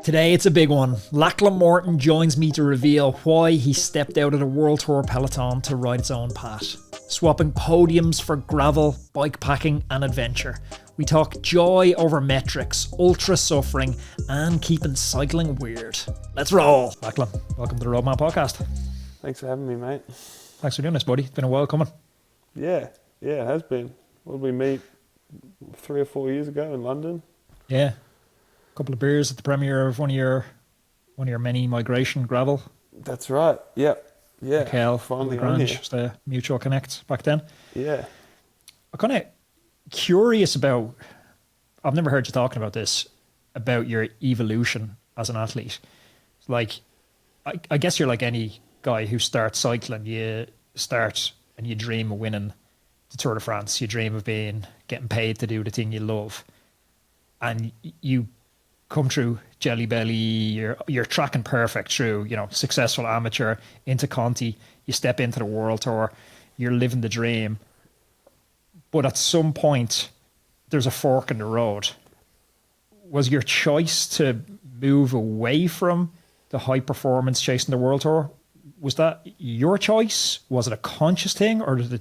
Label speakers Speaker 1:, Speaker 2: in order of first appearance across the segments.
Speaker 1: Today it's a big one. Lachlan Morton joins me to reveal why he stepped out of the WorldTour peloton to ride its own path. Swapping podiums for gravel, bikepacking and adventure. We talk joy over metrics, ultra suffering and keeping cycling weird. Let's roll. Lachlan, welcome to the Roadman podcast.
Speaker 2: Thanks for having me, mate.
Speaker 1: Thanks for doing this, buddy. It's been a while coming.
Speaker 2: Yeah, it has been. What did we meet 3 or 4 years ago in London?
Speaker 1: Yeah. Couple of beers at the premiere of one of your many migration gravel.
Speaker 2: That's right. Yeah.
Speaker 1: Michael,
Speaker 2: finally
Speaker 1: Lagrange,
Speaker 2: on here.
Speaker 1: was the mutual connect back then.
Speaker 2: Yeah.
Speaker 1: I'm kind of curious about, I've never heard you talking about this, about your evolution as an athlete. Like, I guess you're like any guy who starts cycling. You start and you dream of winning the Tour de France. You dream of getting paid to do the thing you love. And you come through Jelly Belly, you're tracking perfect through, successful amateur into Conti, you step into the World Tour, you're living the dream. But at some point, there's a fork in the road. Was your choice to move away from the high performance chasing the World Tour? Was that your choice? Was it a conscious thing, or was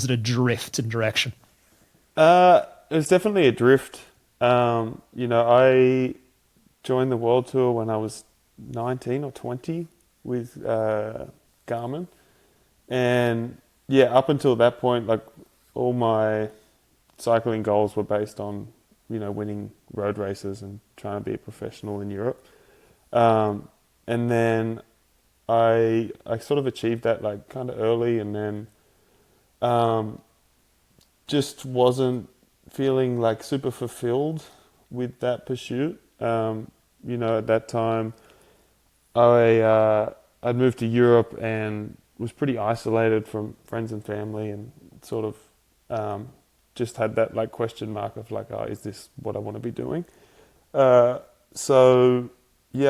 Speaker 1: it a drift in direction?
Speaker 2: It was definitely a drift. I joined the World Tour when I was 19 or 20 with Garmin. And up until that point, like all my cycling goals were based on, winning road races and trying to be a professional in Europe. And then I sort of achieved that like kind of early, and then just wasn't feeling like super fulfilled with that pursuit. At that time I'd moved to Europe and was pretty isolated from friends and family, and sort of just had that like question mark of like, is this what I want to be doing? I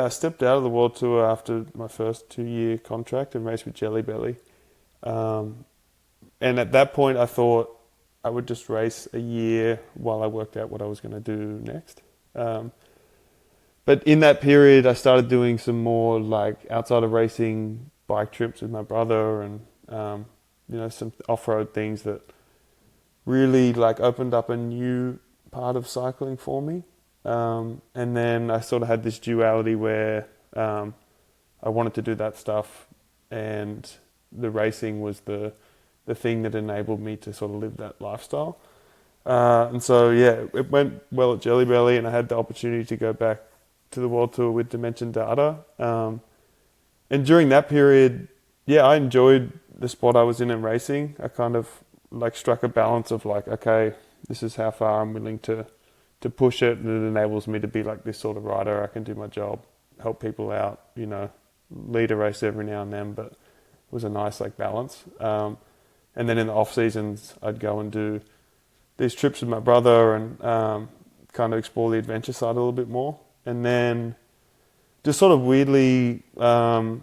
Speaker 2: stepped out of the World Tour after my first 2-year contract and raced with Jelly Belly. And at that point I thought I would just race a year while I worked out what I was going to do next. But in that period, I started doing some more like outside of racing bike trips with my brother, and some off-road things that really like opened up a new part of cycling for me. And then I sort of had this duality where I wanted to do that stuff, and the racing was the thing that enabled me to sort of live that lifestyle. It went well at Jelly Belly, and I had the opportunity to go back to the World Tour with Dimension Data. And during that period, I enjoyed the spot I was in racing. I kind of like struck a balance of like, okay, this is how far I'm willing to push it, and it enables me to be like this sort of rider. I can do my job, help people out, lead a race every now and then, but it was a nice like balance. And then in the off seasons, I'd go and do these trips with my brother and kind of explore the adventure side a little bit more. And then just sort of weirdly, the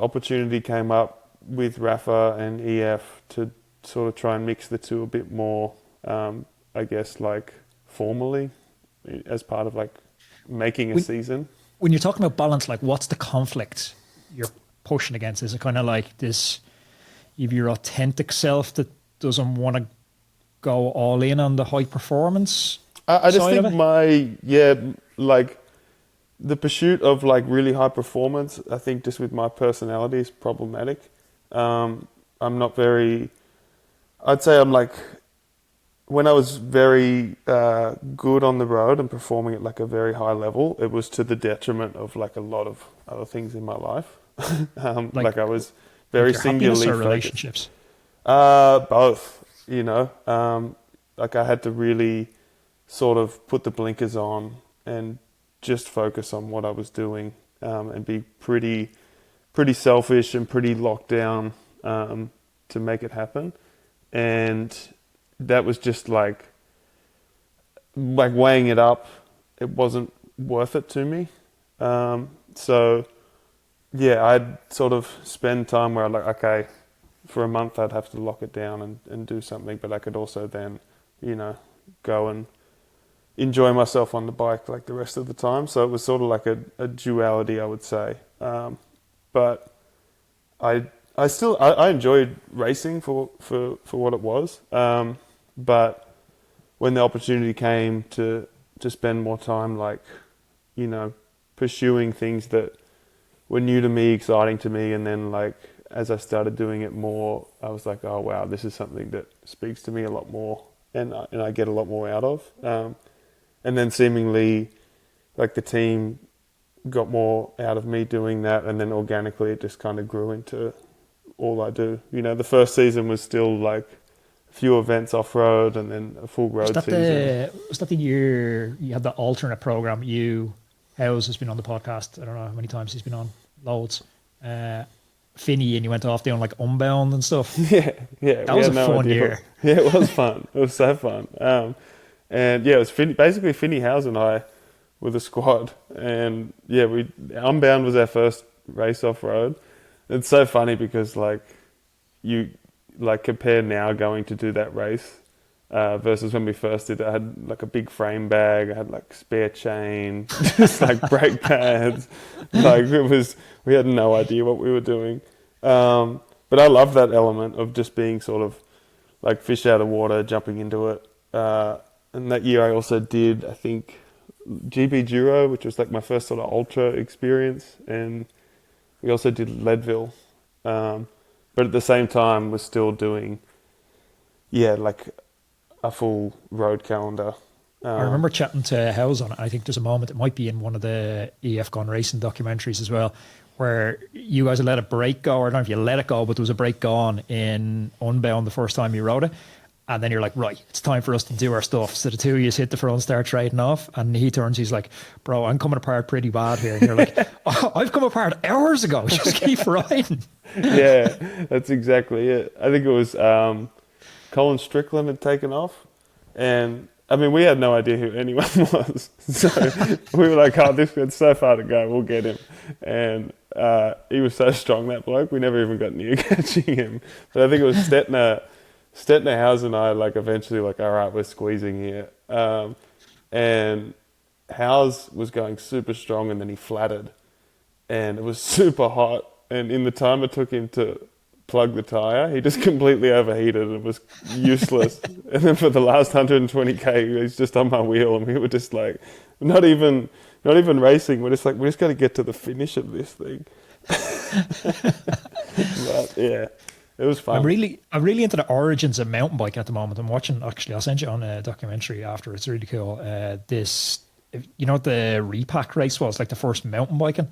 Speaker 2: opportunity came up with Rafa and EF to sort of try and mix the two a bit more, I guess, like formally as part of like making a season.
Speaker 1: When you're talking about balance, like what's the conflict you're pushing against? Is it kind of like this, you've your authentic self that doesn't want to go all in on the high performance?
Speaker 2: I just think like the pursuit of like really high performance, I think just with my personality is problematic. I'm not very, I'd say I'm like, when I was very good on the road and performing at like a very high level, it was to the detriment of like a lot of other things in my life. Like I was very
Speaker 1: like
Speaker 2: singularly
Speaker 1: or
Speaker 2: focused.
Speaker 1: relationships?
Speaker 2: Both, like I had to really sort of put the blinkers on and just focus on what I was doing, and be pretty selfish and pretty locked down to make it happen. And that was just like weighing it up. It wasn't worth it to me. I'd sort of spend time where I'm like, okay, for a month I'd have to lock it down and do something, but I could also then, go and enjoy myself on the bike like the rest of the time. So it was sort of like a duality, I would say. But I enjoyed racing for what it was. But when the opportunity came to spend more time, like, you know, pursuing things that were new to me, exciting to me, and then like as I started doing it more, I was like, oh wow, this is something that speaks to me a lot more, and I get a lot more out of. And then seemingly, like the team got more out of me doing that, and then organically it just kind of grew into all I do. You know, the first season was still like a few events off road, and then a full road season.
Speaker 1: Was that the year you had the alternate program? Howes has been on the podcast. I don't know how many times he's been on. Loads. Finney, and you went off doing like Unbound and stuff.
Speaker 2: Yeah.
Speaker 1: That was a fun year.
Speaker 2: Yeah, it was fun. It was so fun. And yeah, it was basically Finney, Howes, and I with a squad. And yeah, Unbound was our first race off road. It's so funny because like you like compare now going to do that race versus when we first did it. I had like a big frame bag, I had like spare chain, just like brake pads. Like we had no idea what we were doing. But I love that element of just being sort of like fish out of water, jumping into it. And that year I also did, I think, GB Duro, which was like my first sort of ultra experience. And we also did Leadville. But at the same time was still doing, like a full road calendar.
Speaker 1: I remember chatting to Howes on it. I think there's a moment, it might be in one of the EF Gone Racing documentaries as well, where you guys let a break go, or I don't know if you let it go, but there was a break gone in Unbound the first time you rode it. And then you're like, right, it's time for us to do our stuff. So the two of you hit the front, start trading off. And he turns, he's like, bro, I'm coming apart pretty bad here. And you're like, oh, I've come apart hours ago. Just keep riding.
Speaker 2: Yeah, that's exactly it. I think it was Colin Strickland had taken off. And I mean, we had no idea who anyone was. So we were like, oh, this is so far to go. We'll get him. And he was so strong, that bloke. We never even got near catching him. But I think it was Stettner, Howes, and I like eventually like, all right, we're squeezing here. And Howes was going super strong, and then he flattered. And it was super hot. And in the time it took him to plug the tyre, he just completely overheated and was useless. And then for the last 120k, he's just on my wheel, and we were just like, not even racing. We're just like, we just got to get to the finish of this thing. But yeah, it was fun.
Speaker 1: I'm really into the origins of mountain biking at the moment. I'm watching, actually, I'll send you on a documentary after. It's really cool. You know what the repack race was, like the first mountain biking?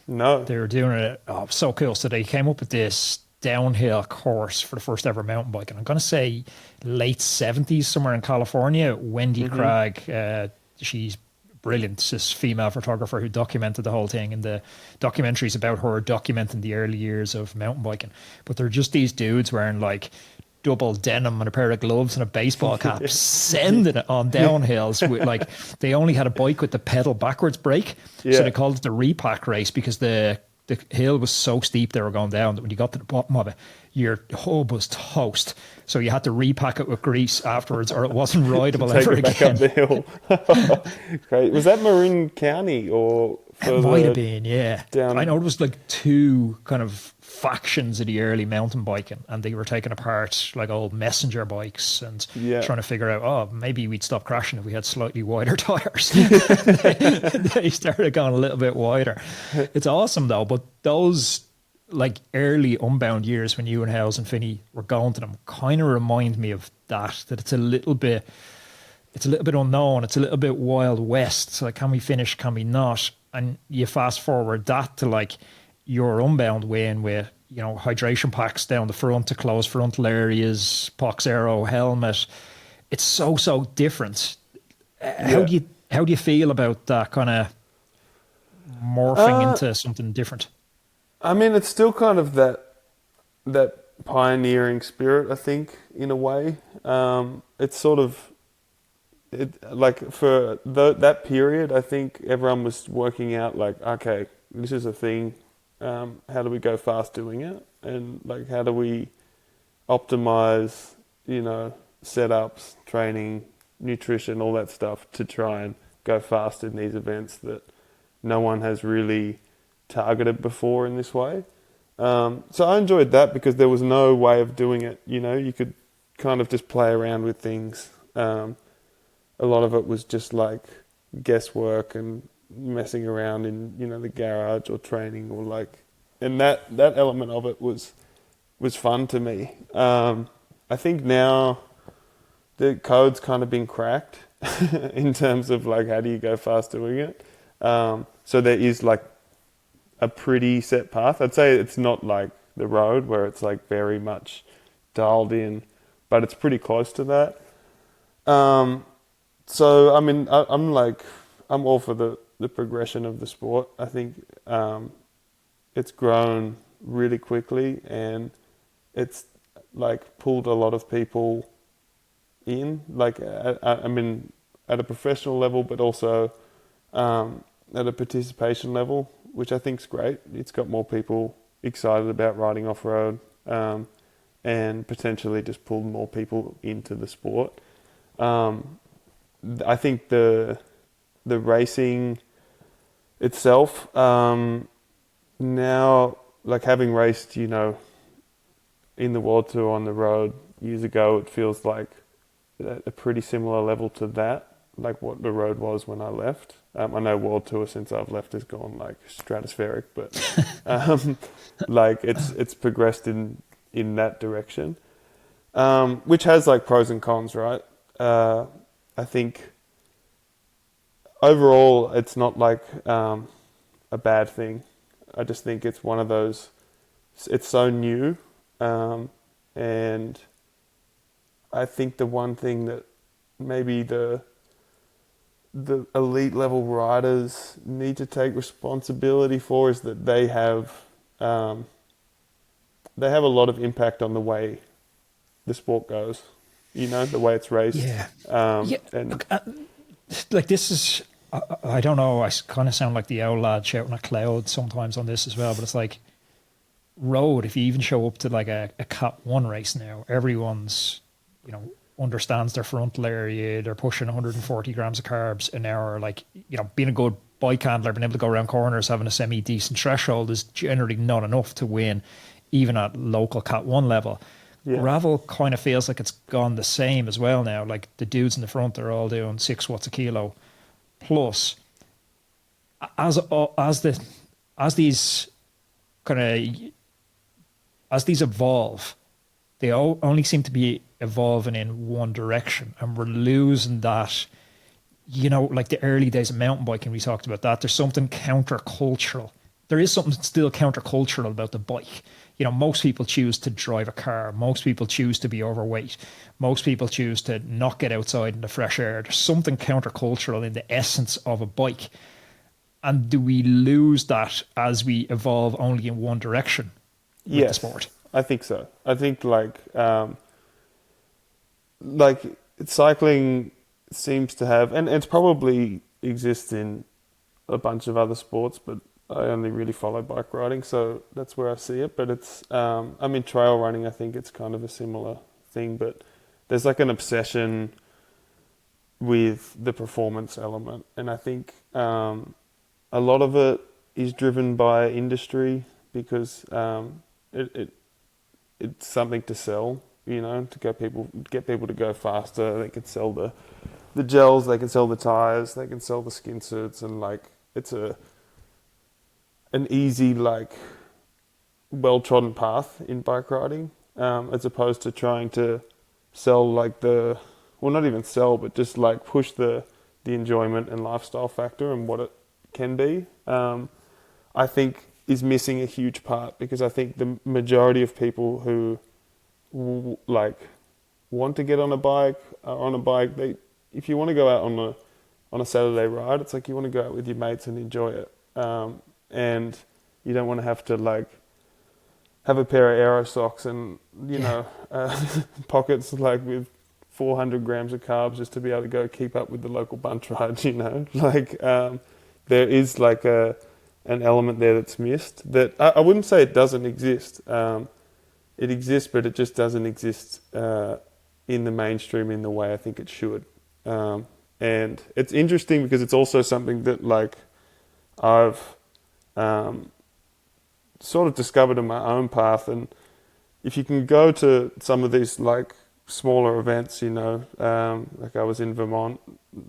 Speaker 2: No.
Speaker 1: They were doing it. Oh, so cool. So they came up with this downhill course for the first ever mountain bike. And I'm going to say late 70s, somewhere in California. Wendy Craig, she's brilliant. It's this female photographer who documented the whole thing. And the documentary is about her documenting the early years of mountain biking. But they're just these dudes wearing like double denim and a pair of gloves and a baseball cap, sending it on downhills with like, they only had a bike with the pedal backwards brake. So they called it the repack race because the hill was so steep they were going down that when you got to the bottom of it, your hub was toast. So you had to repack it with grease afterwards, or it wasn't rideable ever again.
Speaker 2: Back up the hill. Great. Was that Marin County or?
Speaker 1: It might have been, yeah.
Speaker 2: Down.
Speaker 1: I know it was like two kind of factions of the early mountain biking, and they were taking apart like old messenger bikes and trying to figure out, oh, maybe we'd stop crashing if we had slightly wider tires. They started going a little bit wider. It's awesome though, but those like early Unbound years when you and Howes and Finney were going to them kind of remind me of that it's a little bit unknown, it's a little bit Wild West. So like, can we finish, can we not? And you fast forward that to like your Unbound weighing with, you know, hydration packs down the front to close frontal areas, Pox Aero helmet. It's so different. How do you feel about that kind of morphing into something different?
Speaker 2: I mean, it's still kind of that pioneering spirit, I think, in a way. It's sort of like for that period, I think everyone was working out like, okay, this is a thing. How do we go fast doing it? And like, how do we optimize, you know, setups, training, nutrition, all that stuff to try and go fast in these events that no one has really targeted before in this way. So I enjoyed that because there was no way of doing it. You know, you could kind of just play around with things. A lot of it was just like guesswork and messing around in, you know, the garage or training or like, and that element of it was fun to me. I think now the code's kind of been cracked in terms of like how do you go fast doing it. So there is like a pretty set path. I'd say it's not like the road where it's like very much dialed in, but it's pretty close to that. So I mean, I'm all for the progression of the sport. I think it's grown really quickly and it's like pulled a lot of people in, like I mean at a professional level, but also at a participation level, which I think is great. It's got more people excited about riding off-road and potentially just pulled more people into the sport. I think the racing itself, now, like having raced, you know, in the WorldTour on the road years ago, it feels like a pretty similar level to that, like what the road was when I left. I know WorldTour since I've left has gone like stratospheric, but like it's progressed in that direction, which has like pros and cons, right? I think overall it's not like a bad thing. I just think it's one of those, it's so new, and I think the one thing that maybe the elite level riders need to take responsibility for is that they have a lot of impact on the way the sport goes, you know, the way it's raced.
Speaker 1: Yeah.
Speaker 2: And
Speaker 1: look, like this is, I don't know, I kind of sound like the owl lad shouting at cloud sometimes on this as well, but it's like road, if you even show up to like a Cat 1 race now, everyone's, you know, understands their frontal area, they're pushing 140 grams of carbs an hour, like, you know, being a good bike handler, being able to go around corners, having a semi-decent threshold is generally not enough to win, even at local Cat 1 level.
Speaker 2: Yeah.
Speaker 1: Gravel kind of feels like it's gone the same as well now. Like the dudes in the front are all doing 6 watts a kilo. Plus, as these evolve, they only seem to be evolving in one direction, and we're losing that. You know, like the early days of mountain biking, we talked about that. There's something countercultural. There is something still countercultural about the bike. You know, most people choose to drive a car. Most people choose to be overweight. Most people choose to not get outside in the fresh air. There's something countercultural in the essence of a bike. And do we lose that as we evolve only in one direction with the sport?
Speaker 2: I think so. I think like cycling seems to have, and it's probably exists in a bunch of other sports, but I only really follow bike riding, so that's where I see it. But it's, I mean, trail running, I think it's kind of a similar thing, but there's like an obsession with the performance element. And I think a lot of it is driven by industry because it's something to sell, you know, to get people to go faster. They can sell the gels, they can sell the tires, they can sell the skin suits, and like it's an easy, like, well-trodden path in bike riding, as opposed to trying to sell, like, not even sell, but just, like, push the enjoyment and lifestyle factor and what it can be, I think is missing a huge part, because I think the majority of people who, like, want to get on a bike, are on a bike, if you want to go out on a Saturday ride, it's like you want to go out with your mates and enjoy it. And you don't want to have to like have a pair of aero socks and, you know, pockets like with 400 grams of carbs just to be able to go keep up with the local bunch ride, you know. Like there is like an element there that's missed that I wouldn't say it doesn't exist. It exists, but it just doesn't exist in the mainstream in the way I think it should. And it's interesting because it's also something that like I've sort of discovered in my own path. And if you can go to some of these like smaller events, you know, like I was in Vermont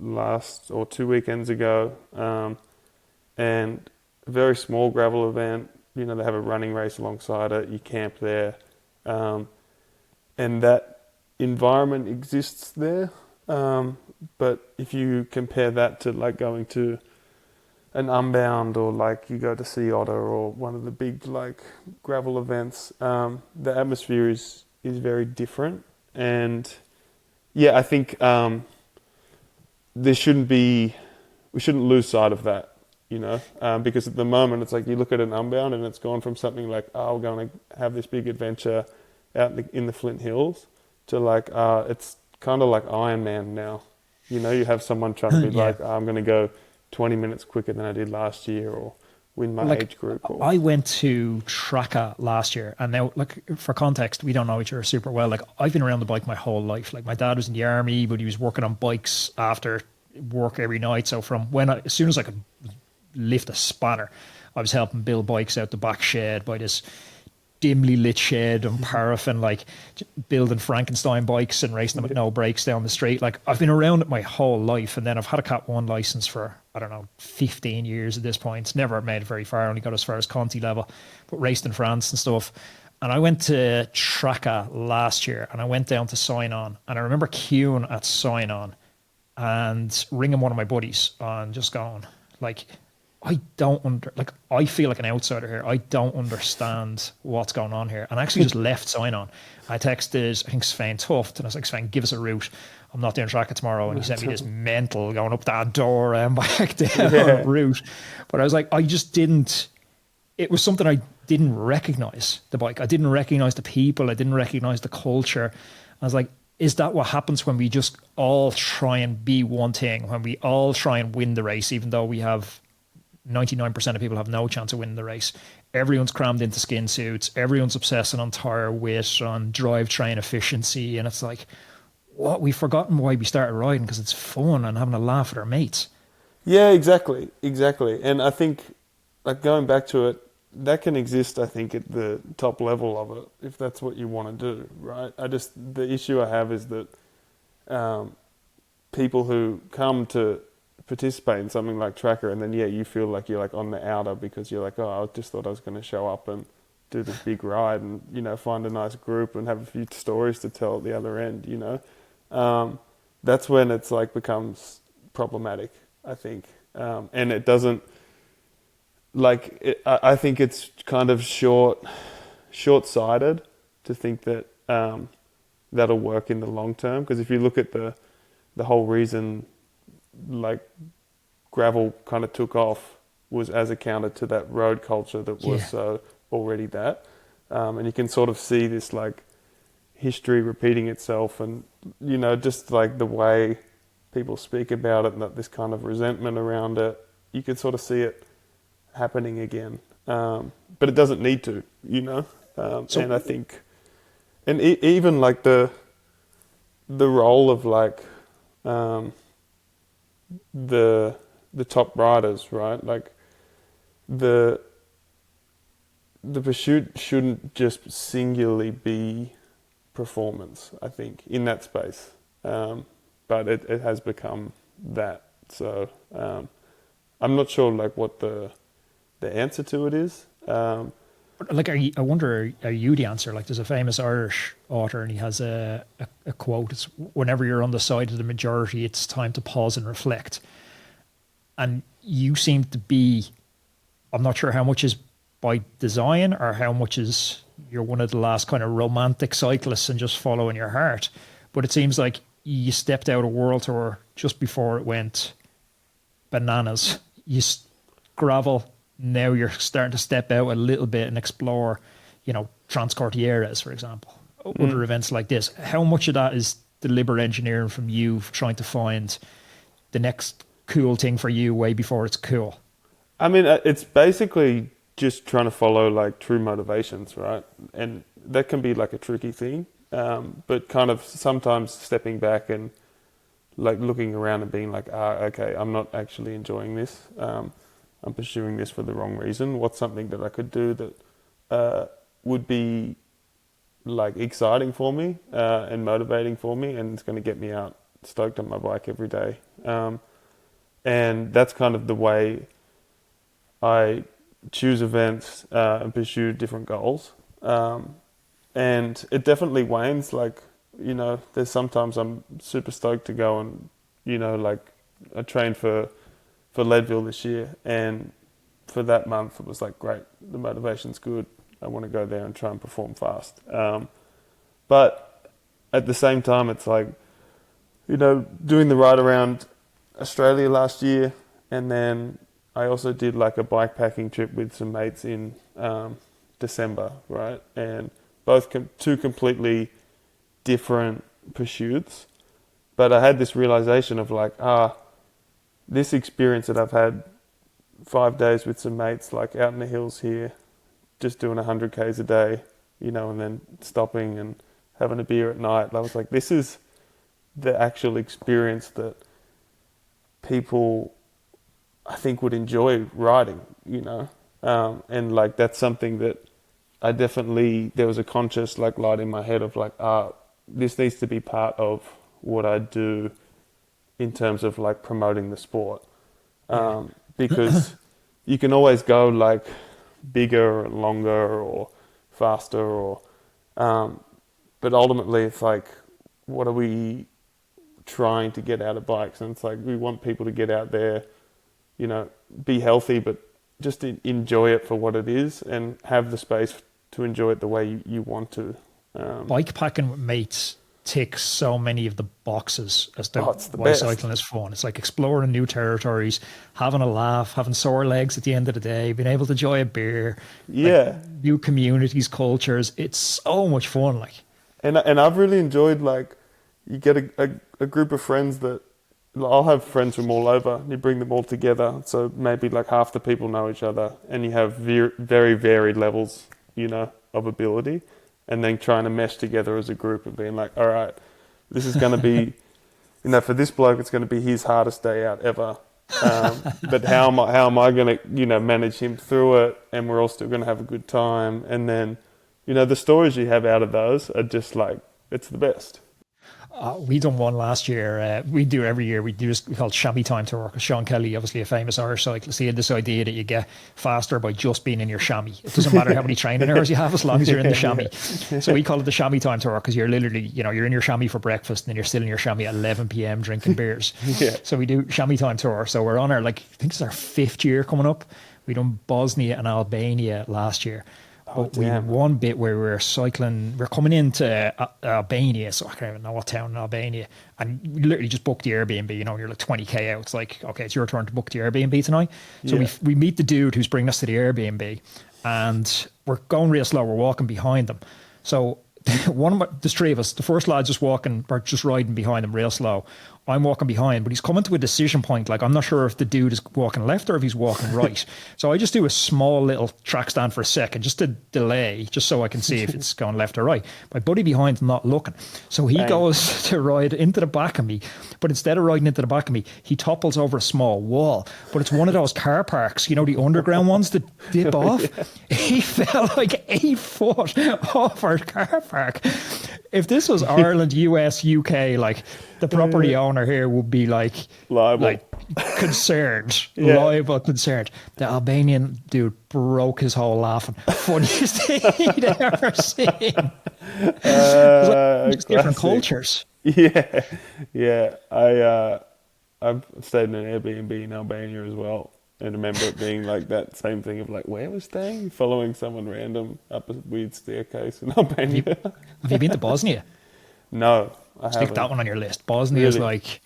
Speaker 2: last or 2 weekends ago, and a very small gravel event, you know, they have a running race alongside it, you camp there, and that environment exists there. But if you compare that to like going to an Unbound or like you go to Sea Otter or one of the big like gravel events, the atmosphere is very different. And yeah, I think we shouldn't lose sight of that, you know, because at the moment it's like you look at an Unbound and it's gone from something like, oh, we're going to have this big adventure out in the Flint Hills to like, it's kind of like Iron Man now. You know, you have someone trying to be like, oh, I'm going to go 20 minutes quicker than I did last year or win my age group. Or...
Speaker 1: I went to Tracker last year, and now, like, for context, we don't know each other super well. Like, I've been around the bike my whole life. Like, my dad was in the army, but he was working on bikes after work every night. So from as soon as I could lift a spanner, I was helping build bikes out the back shed by this dimly lit shed and paraffin, like building Frankenstein bikes and racing them with no brakes down the street. Like, I've been around it my whole life, and then I've had a Cat 1 license for, I don't know, 15 years at this point. Never made it very far, only got as far as Conti level, but raced in France and stuff. And I went to Tracker last year, and I went down to Sign On, and I remember queuing at Sign On and ringing one of my buddies and just going, like, I feel like an outsider here. I don't understand what's going on here. And I actually just left Sign On. I texted, I think, Svein Tuft, and I was like, Svein, give us a route. I'm not doing Tracker tomorrow. And he sent me this mental going up that door and back down route. But I was like, it was something I didn't recognize, the bike. I didn't recognize the people. I didn't recognize the culture. I was like, is that what happens when we just all try and be one thing, when we all try and win the race, even though we have 99% of people have no chance of winning the race? Everyone's crammed into skin suits. Everyone's obsessing on tire weight, on drivetrain efficiency. And it's like, what? We've forgotten why we started riding, because it's fun and having a laugh with our mates.
Speaker 2: Yeah, exactly. And I think, like, going back to it, that can exist, I think, at the top level of it, if that's what you want to do, right? The issue I have is that people who come to participate in something like Tracker, and then you feel like you're like on the outer because you're like, oh, I just thought I was going to show up and do this big ride and, you know, find a nice group and have a few stories to tell at the other end, you know. That's when it's like becomes problematic, I think. And it doesn't, like, I think it's kind of short-sighted to think that that'll work in the long term, because if you look at the whole reason like gravel kind of took off was as a counter to that road culture that was already that, and you can sort of see this like history repeating itself, and, you know, just like the way people speak about it and that this kind of resentment around it, you can sort of see it happening again, but it doesn't need to, you know. And I think, and even like the role of like the top riders, right? Like the pursuit shouldn't just singularly be performance, I think, in that space. But it has become that. So I'm not sure like what the answer to it is.
Speaker 1: Like, I wonder, are you the answer? Like, there's a famous Irish author, and he has a quote. It's, whenever you're on the side of the majority, it's time to pause and reflect. And you seem to be, I'm not sure how much is by design or how much is you're one of the last kind of romantic cyclists and just following your heart. But it seems like you stepped out of WorldTour just before it went bananas. Gravel. Now you're starting to step out a little bit and explore, you know, Transcordilleras, for example, other events like this. How much of that is deliberate engineering from you trying to find the next cool thing for you way before it's cool?
Speaker 2: I mean, it's basically just trying to follow like true motivations, right? And that can be like a tricky thing, but kind of sometimes stepping back and like looking around and being like, okay, I'm not actually enjoying this. I'm pursuing this for the wrong reason. What's something that I could do that would be like exciting for me and motivating for me, and it's going to get me out stoked on my bike every day. And that's kind of the way I choose events and pursue different goals. And it definitely wanes. Like, you know, there's sometimes I'm super stoked to go and, you know, like I trained for Leadville this year, and for that month it was like, great, the motivation's good. I want to go there and try and perform fast. But at the same time, it's like, you know, doing the ride around Australia last year, and then I also did like a bikepacking trip with some mates in December, right? And both two completely different pursuits. But I had this realization of like, this experience that I've had 5 days with some mates, like out in the hills here, just doing 100 Ks a day, you know, and then stopping and having a beer at night. I was like, this is the actual experience that people, I think, would enjoy riding, you know. And like, that's something that I definitely, there was a conscious like light in my head of like, this needs to be part of what I do in terms of like promoting the sport. Because you can always go like bigger and longer or faster or, but ultimately it's like, what are we trying to get out of bikes? And it's like, we want people to get out there, you know, be healthy, but just enjoy it for what it is and have the space to enjoy it the way you want to.
Speaker 1: Bikepacking with mates ticks so many of the boxes as to
Speaker 2: the
Speaker 1: why
Speaker 2: best.
Speaker 1: cycling is fun. It's like exploring new territories, having a laugh, having sore legs at the end of the day, being able to enjoy a beer, like new communities, cultures. It's so much fun. Like,
Speaker 2: and I've really enjoyed, like, you get a group of friends that, I'll have friends from all over, and you bring them all together. So maybe like half the people know each other, and you have very varied levels, you know, of ability. And then trying to mesh together as a group and being like, all right, this is going to be, you know, for this bloke, it's going to be his hardest day out ever. But how am I going to, you know, manage him through it? And we're all still going to have a good time. And then, you know, the stories you have out of those are just like, it's the best.
Speaker 1: We done one last year. We do every year. We do this, we call it Chamois Time Tour. Sean Kelly, obviously a famous Irish cyclist, he had this idea that you get faster by just being in your chamois. It doesn't matter how many training hours you have as long as you're in the chamois. So we call it the Chamois Time Tour because you're literally, you know, you're in your chamois for breakfast and then you're still in your chamois at 11 p.m. drinking beers. So we do Chamois Time Tour. So we're on our, like, I think it's our 5th year coming up. We done Bosnia and Albania last year. But we had one bit where we were cycling, we're coming into Albania, so I can't even know what town in Albania, and we literally just booked the Airbnb, you know, you're like 20k out. It's like, okay, it's your turn to book the Airbnb tonight. So we meet the dude who's bringing us to the Airbnb, and we're going real slow, we're walking behind them. So there's 3 of us, the first lad just walking, or just riding behind him real slow. I'm walking behind, but he's coming to a decision point. Like, I'm not sure if the dude is walking left or if he's walking right. So I just do a small little track stand for a second, just to delay, just so I can see if it's going left or right. My buddy behind's not looking. So he goes to ride into the back of me, but instead of riding into the back of me, he topples over a small wall. But it's one of those car parks, you know, the underground ones that dip off. He fell like 8 foot off our car park. If this was Ireland, US, UK, like, the property owner here would be like
Speaker 2: liable,
Speaker 1: like concerned, liable, concerned. The Albanian dude broke his whole laughing. Funniest thing he'd ever seen. Like, different cultures.
Speaker 2: Yeah. I've stayed in an Airbnb in Albania as well, and remember it being like that same thing of like, where we're staying, following someone random up a weird staircase in Albania.
Speaker 1: Have you been to Bosnia?
Speaker 2: No.
Speaker 1: Stick that one on your list. Bosnia is like,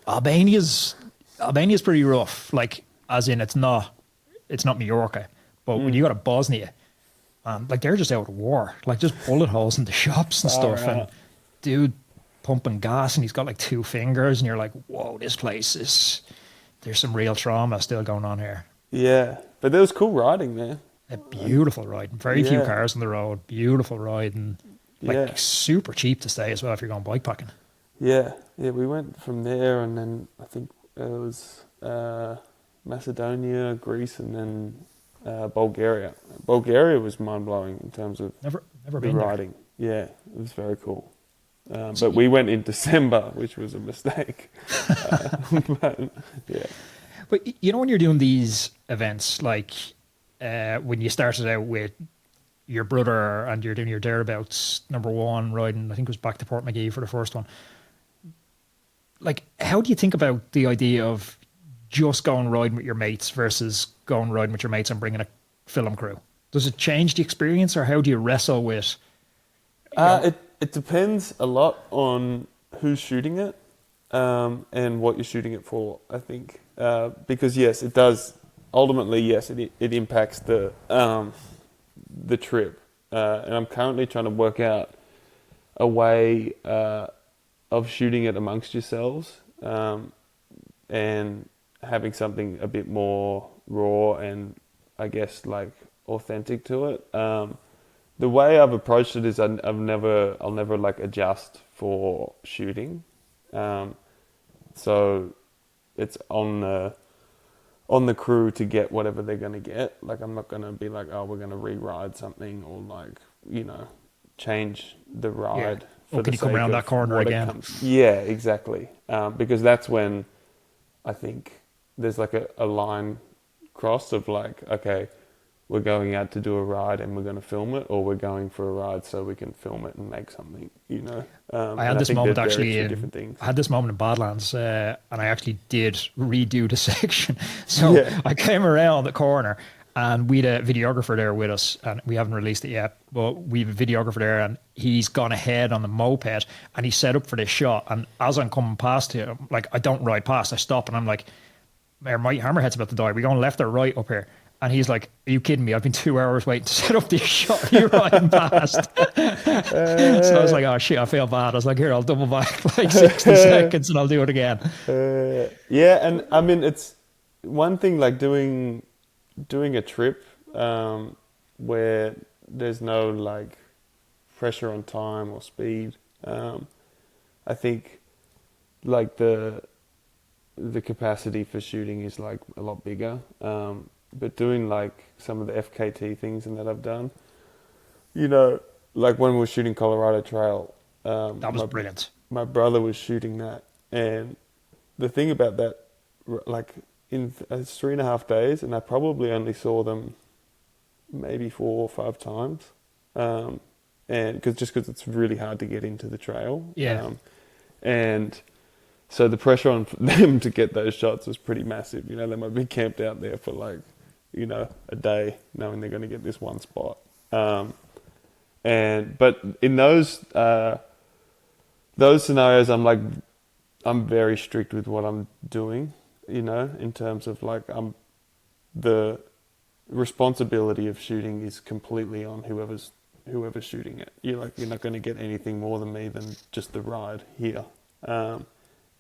Speaker 1: Albania's pretty rough. Like, as in, it's not Mallorca, but when you go to Bosnia, like, they're just out of war. Like, just bullet holes in the shops and stuff, and dude pumping gas, and he's got like 2 fingers, and you're like, whoa, this place there's some real trauma still going on here.
Speaker 2: Yeah, but there was cool riding there.
Speaker 1: A beautiful riding. Very few cars on the road. Beautiful riding. Like, super cheap to stay as well if you're going bikepacking.
Speaker 2: Yeah, yeah, we went from there, and then I think it was Macedonia, Greece, and then Bulgaria. Bulgaria was mind blowing in terms of
Speaker 1: Never
Speaker 2: the
Speaker 1: been there.
Speaker 2: riding. Yeah, it was very cool.
Speaker 1: So,
Speaker 2: But we went in December, which was a mistake. But yeah,
Speaker 1: but you know when you're doing these events, like when you started out with your brother and you're doing your thereabouts #1 riding, I think it was back to Port McGee for the first one. Like, how do you think about the idea of just going riding with your mates versus going riding with your mates and bringing a film crew? Does it change the experience, or how do you wrestle with, you know,
Speaker 2: it depends a lot on who's shooting it, and what you're shooting it for. I think because yes, it does ultimately yes it impacts the trip, and I'm currently trying to work out a way of shooting it amongst yourselves, and having something a bit more raw and I guess like authentic to it. The way I've approached it is I'll never like adjust for shooting, so it's on the crew to get whatever they're going to get. Like I'm not going to be like, oh, we're going to re-ride something or like, change the ride.
Speaker 1: oh, can you come around that corner again?
Speaker 2: Yeah, exactly. Because that's when I think there's like a line crossed of like, okay, we're going out to do a ride and we're going to film it, or we're going for a ride so we can film it and make something,
Speaker 1: I had this moment actually
Speaker 2: different things.
Speaker 1: I had this moment in Badlands, and I actually did redo the section. So
Speaker 2: Yeah.
Speaker 1: I came around the corner and we had a videographer there with us, and we haven't released it yet, but we have a videographer there and he's gone ahead on the moped and he's set up for this shot. And as I'm coming past him, like I don't ride past, I stop and I'm like, "Man, my hammerhead's about to die. Are we going left or right up here?" And he's like, "Are you kidding me? I've been 2 hours waiting to set up this shot. You're riding past." So I was like, "Oh shit, I feel bad." I was like, "Here, I'll double back like 60 seconds and I'll do it again."
Speaker 2: Yeah, and I mean it's one thing like doing a trip where there's no like pressure on time or speed. I think like the capacity for shooting is like a lot bigger. But doing like some of the FKT things and that I've done, like when we were shooting Colorado Trail,
Speaker 1: That was brilliant.
Speaker 2: my brother was shooting that, and the thing about that, like in 3.5 days, and I probably only saw them maybe 4 or 5 times, and because it's really hard to get into the trail,
Speaker 1: Yeah.
Speaker 2: and so the pressure on them to get those shots was pretty massive. They might be camped out there for like, a day, knowing they're going to get this one spot. But in those scenarios, I'm very strict with what I'm doing. In terms of like the responsibility of shooting is completely on whoever's shooting it. You're not going to get anything more than me than just the ride here.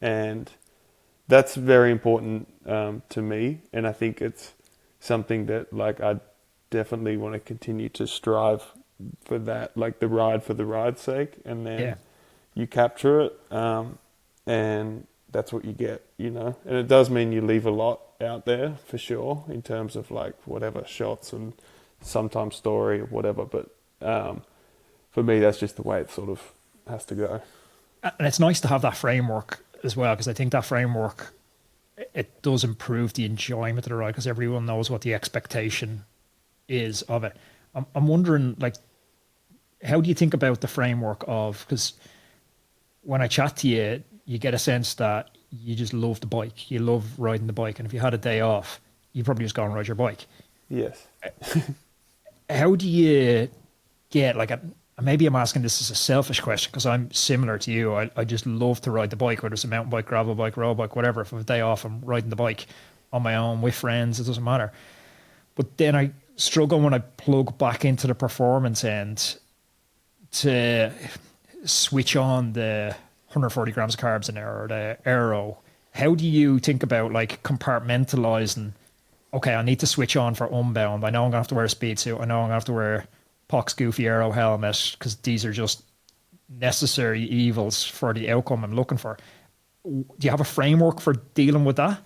Speaker 2: And that's very important to me, and I think it's something that like I definitely want to continue to strive for, that like the ride for the ride's sake, and then you capture it, and that's what you get, and it does mean you leave a lot out there for sure in terms of like whatever shots and sometimes story or whatever, but for me that's just the way it sort of has to go.
Speaker 1: And it's nice to have that framework as well, because I think that framework, it does improve the enjoyment of the ride, because everyone knows what the expectation is of it. I'm wondering, like, how do you think about the framework of, because when I chat to you, you get a sense that you just love the bike, you love riding the bike, and if you had a day off, you'd probably just go and ride your bike.
Speaker 2: Yes.
Speaker 1: How do you get, like, maybe I'm asking this as a selfish question because I'm similar to you. I just love to ride the bike, whether it's a mountain bike, gravel bike, road bike, whatever. If I have a day off, I'm riding the bike on my own with friends. It doesn't matter. But then I struggle when I plug back into the performance end to switch on the 140 grams of carbs an hour or the aero. How do you think about like compartmentalizing? Okay, I need to switch on for unbound. I know I'm going to have to wear a speed suit. I know I'm going to have to wear Pox Goofy Aero helmet because these are just necessary evils for the outcome I'm looking for. Do you have a framework for dealing with that?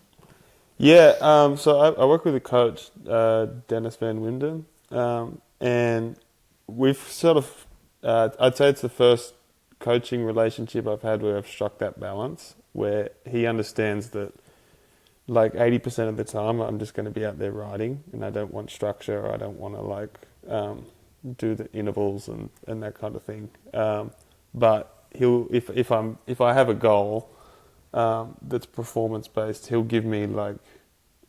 Speaker 2: Yeah, so I work with a coach, Dennis Van Winden, and we've sort of, I'd say it's the first coaching relationship I've had where I've struck that balance, where he understands that like 80% of the time I'm just going to be out there riding, and I don't want structure, or I don't want to like do the intervals and that kind of thing. But he'll, if I have a goal that's performance based, he'll give me like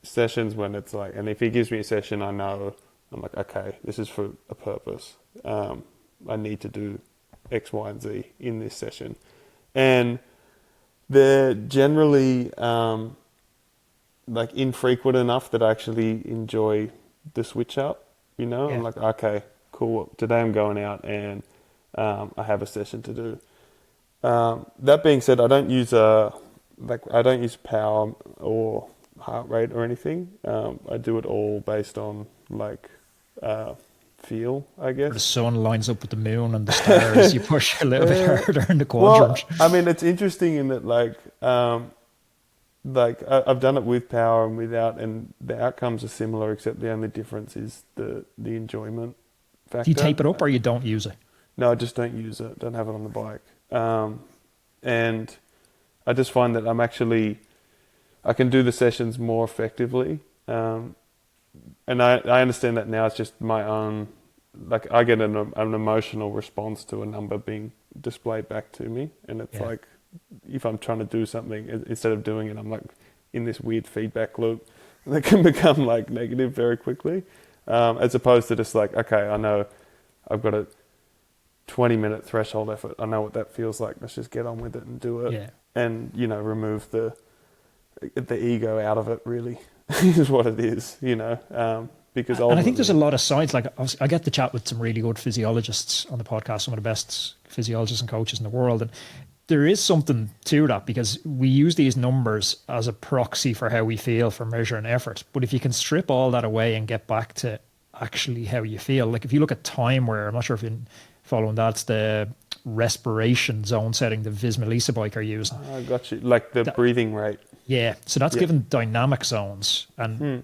Speaker 2: sessions when it's like, and if he gives me a session, I know I'm like, okay, this is for a purpose. I need to do X, Y, and Z in this session, and they're generally like infrequent enough that I actually enjoy the switch up. You know,
Speaker 1: Yeah.
Speaker 2: I'm like, okay, cool. Today I'm going out and I have a session to do. That being said, I don't use power or heart rate or anything. I do it all based on like feel, I guess.
Speaker 1: Where the sun lines up with the moon and the stars, you push a little bit harder in the quadrant.
Speaker 2: Well, I mean, it's interesting in that I've done it with power and without, and the outcomes are similar, except the only difference is the enjoyment factor.
Speaker 1: Do you tape it up or you don't use it?
Speaker 2: No, I just don't use it. Don't have it on the bike. And I just find that I can do the sessions more effectively. And I understand that now. It's just my own, like I get an emotional response to a number being displayed back to me. And it's like, if I'm trying to do something, instead of doing it, I'm like in this weird feedback loop that can become like negative very quickly. As opposed to just like, okay, I know I've got a 20-minute threshold effort. I know what that feels like. Let's just get on with it and do it.
Speaker 1: Yeah.
Speaker 2: And, remove the ego out of it, really, is what it is, because
Speaker 1: And I think there's a lot of sides. Like I get to chat with some really good physiologists on the podcast, some of the best physiologists and coaches in the world. And there is something to that, because we use these numbers as a proxy for how we feel for measuring effort. But if you can strip all that away and get back to actually how you feel, like if you look at time wear, I'm not sure if you're following that's the respiration zone setting the Visma bike are using.
Speaker 2: I got you. Like the breathing rate.
Speaker 1: Yeah. So that's given dynamic zones. And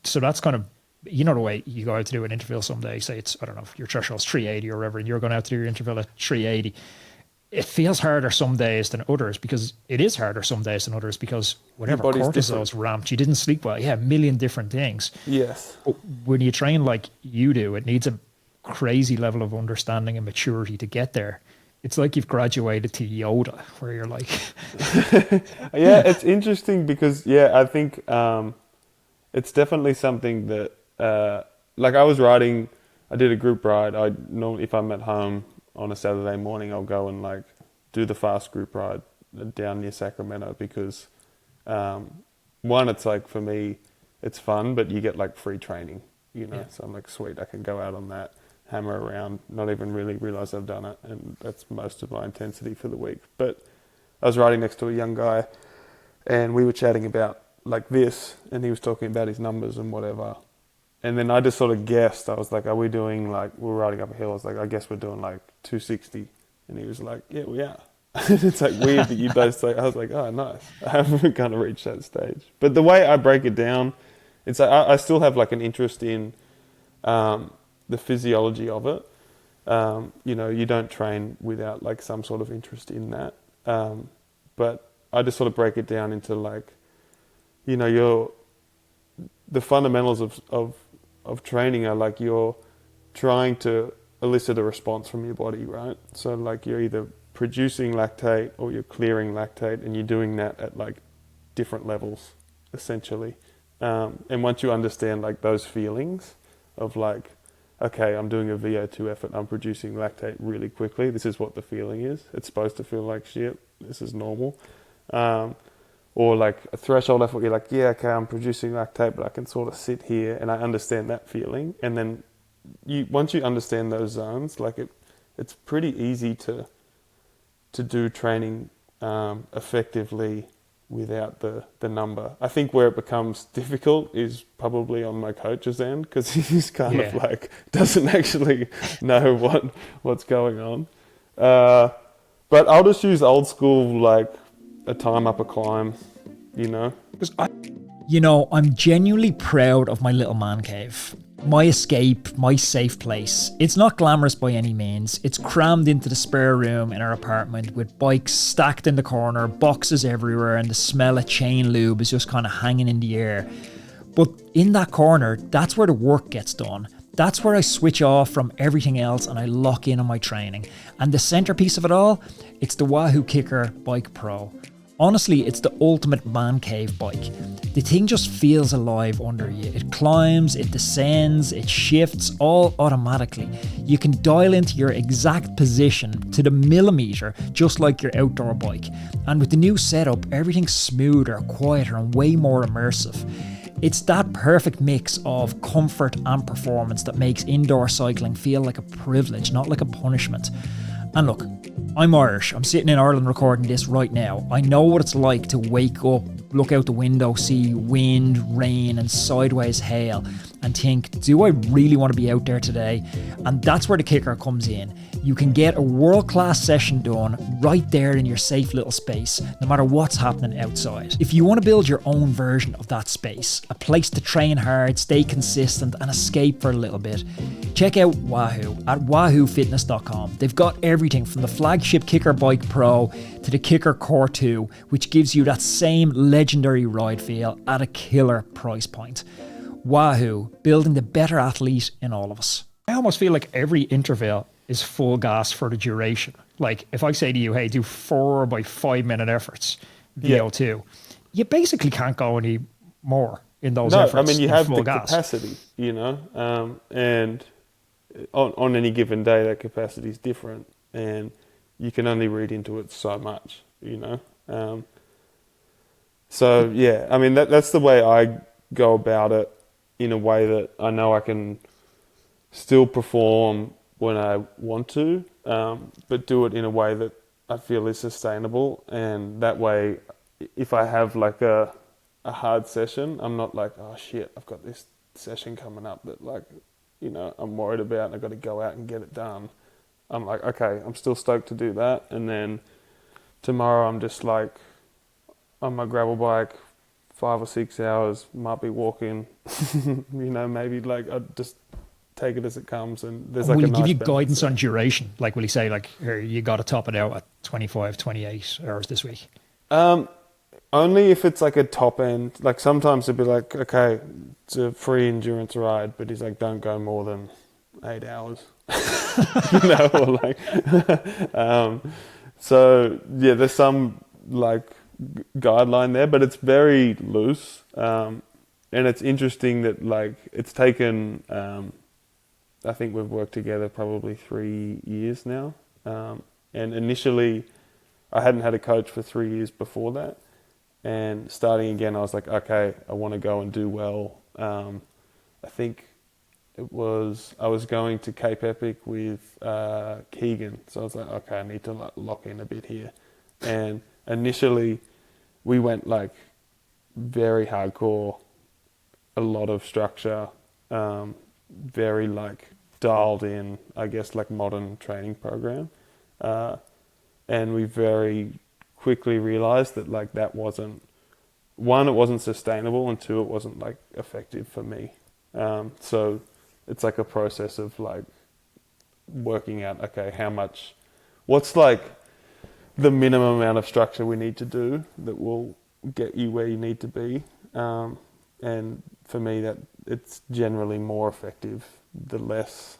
Speaker 1: so that's kind of, the way you go out to do an interval someday, say it's, I don't know, if your threshold's 380 or whatever, and you're going out to do your interval at 380. It feels harder some days than others, because it is harder some days than others, because whatever cortisol's ramped, you didn't sleep well. Yeah, a million different things.
Speaker 2: Yes.
Speaker 1: But when you train like you do, it needs a crazy level of understanding and maturity to get there. It's like you've graduated to Yoda, where you're like...
Speaker 2: Yeah, it's interesting because, I think it's definitely something that, like I was riding, I did a group ride. I normally, if I'm at home on a Saturday morning, I'll go and like do the fast group ride down near Sacramento, because one, it's like, for me, it's fun, but you get like free training, so I'm like, sweet, I can go out on that, hammer around, not even really realize I've done it, and that's most of my intensity for the week. But I was riding next to a young guy, and we were chatting about like this, and he was talking about his numbers and whatever, and then I just sort of guessed. I was like, are we doing like, we're riding up a hill, I was like, I guess we're doing like 260, and he was like, yeah, we are. It's like weird that you both like, I was like, oh, nice. I haven't kind of reached that stage. But the way I break it down, it's like I still have like an interest in the physiology of it. You don't train without like some sort of interest in that. But I just sort of break it down into like, the fundamentals of training are like, you're trying to elicit a response from your body, right? So like you're either producing lactate or you're clearing lactate, and you're doing that at like different levels, essentially. And once you understand like those feelings of like, okay, I'm doing a VO2 effort, I'm producing lactate really quickly, this is what the feeling is. It's supposed to feel like shit, this is normal. Or like a threshold effort, you're like, yeah, okay, I'm producing lactate, but I can sort of sit here and I understand that feeling. And then once you understand those zones, like it's pretty easy to do training effectively without the number. I think where it becomes difficult is probably on my coach's end, because he's kind of like doesn't actually know what's going on. But I'll just use old school, like a time up a climb, you know.
Speaker 1: I'm genuinely proud of my little man cave. My escape, my safe place. It's not glamorous by any means. It's crammed into the spare room in our apartment with bikes stacked in the corner, boxes everywhere, and the smell of chain lube is just kind of hanging in the air. But in that corner, that's where the work gets done. That's where I switch off from everything else and I lock in on my training. And the centerpiece of it all, it's the WAHOO Kicker Bike Pro. Honestly, it's the ultimate man cave bike. The thing just feels alive under you. It climbs, it descends, it shifts all automatically. You can dial into your exact position to the millimeter, just like your outdoor bike. And with the new setup, everything's smoother, quieter, and way more immersive. It's that perfect mix of comfort and performance that makes indoor cycling feel like a privilege, not like a punishment. And look, I'm Irish. I'm sitting in Ireland recording this right now. I know what it's like to wake up, look out the window, see wind, rain, and sideways hail, and think, do I really want to be out there today? And that's where the kicker comes in. You can get a world-class session done right there in your safe little space, no matter what's happening outside. If you want to build your own version of that space, a place to train hard, stay consistent, and escape for a little bit, check out WAHOO at wahoofitness.com. They've got everything from the flagship Kicker Bike Pro to the Kicker Core 2, which gives you that same legendary ride feel at a killer price point. WAHOO, building the better athlete in all of us. I almost feel like every interval is full gas for the duration. Like if I say to you, hey, do 4 by 5 minute efforts, VO2, you basically can't go any more in those efforts.
Speaker 2: I mean, you have the
Speaker 1: gas
Speaker 2: capacity, you know, and on any given day, that capacity is different, and you can only read into it so much, you know. So yeah, I mean, that's the way I go about it, in a way that I know I can still perform when I want to, but do it in a way that I feel is sustainable. And that way, if I have like a hard session, I'm not like, oh shit, I've got this session coming up that, like, you know, I'm worried about and I've got to go out and get it done. I'm like, okay, I'm still stoked to do that. And then tomorrow I'm just like on my gravel bike, 5 or 6 hours, might be walking, you know, maybe like I just take it as it comes. And there's like
Speaker 1: will
Speaker 2: a
Speaker 1: he
Speaker 2: nice
Speaker 1: give you
Speaker 2: balance
Speaker 1: guidance
Speaker 2: there.
Speaker 1: on duration? Like, will he say like, here, you got to top it out at 25, 28 hours this week?
Speaker 2: Only if it's like a top end. Like sometimes it'd be like, okay, it's a free endurance ride, but he's like, don't go more than 8 hours, you know, or like, so yeah, there's some like guideline there, but it's very loose. And it's interesting that like it's taken, I think we've worked together probably 3 years now. And initially I hadn't had a coach for 3 years before that. And starting again, I was like, okay, I want to go and do well. I think I was going to Cape Epic with Keegan. So I was like, okay, I need to lock in a bit here. And initially we went like very hardcore, a lot of structure, very like dialed in, I guess, like modern training program. And we very quickly realized that like that wasn't, one, it wasn't sustainable, and two, it wasn't like effective for me. So it's like a process of like working out, okay, what's like the minimum amount of structure we need to do that will get you where you need to be. And for me, that it's generally more effective the less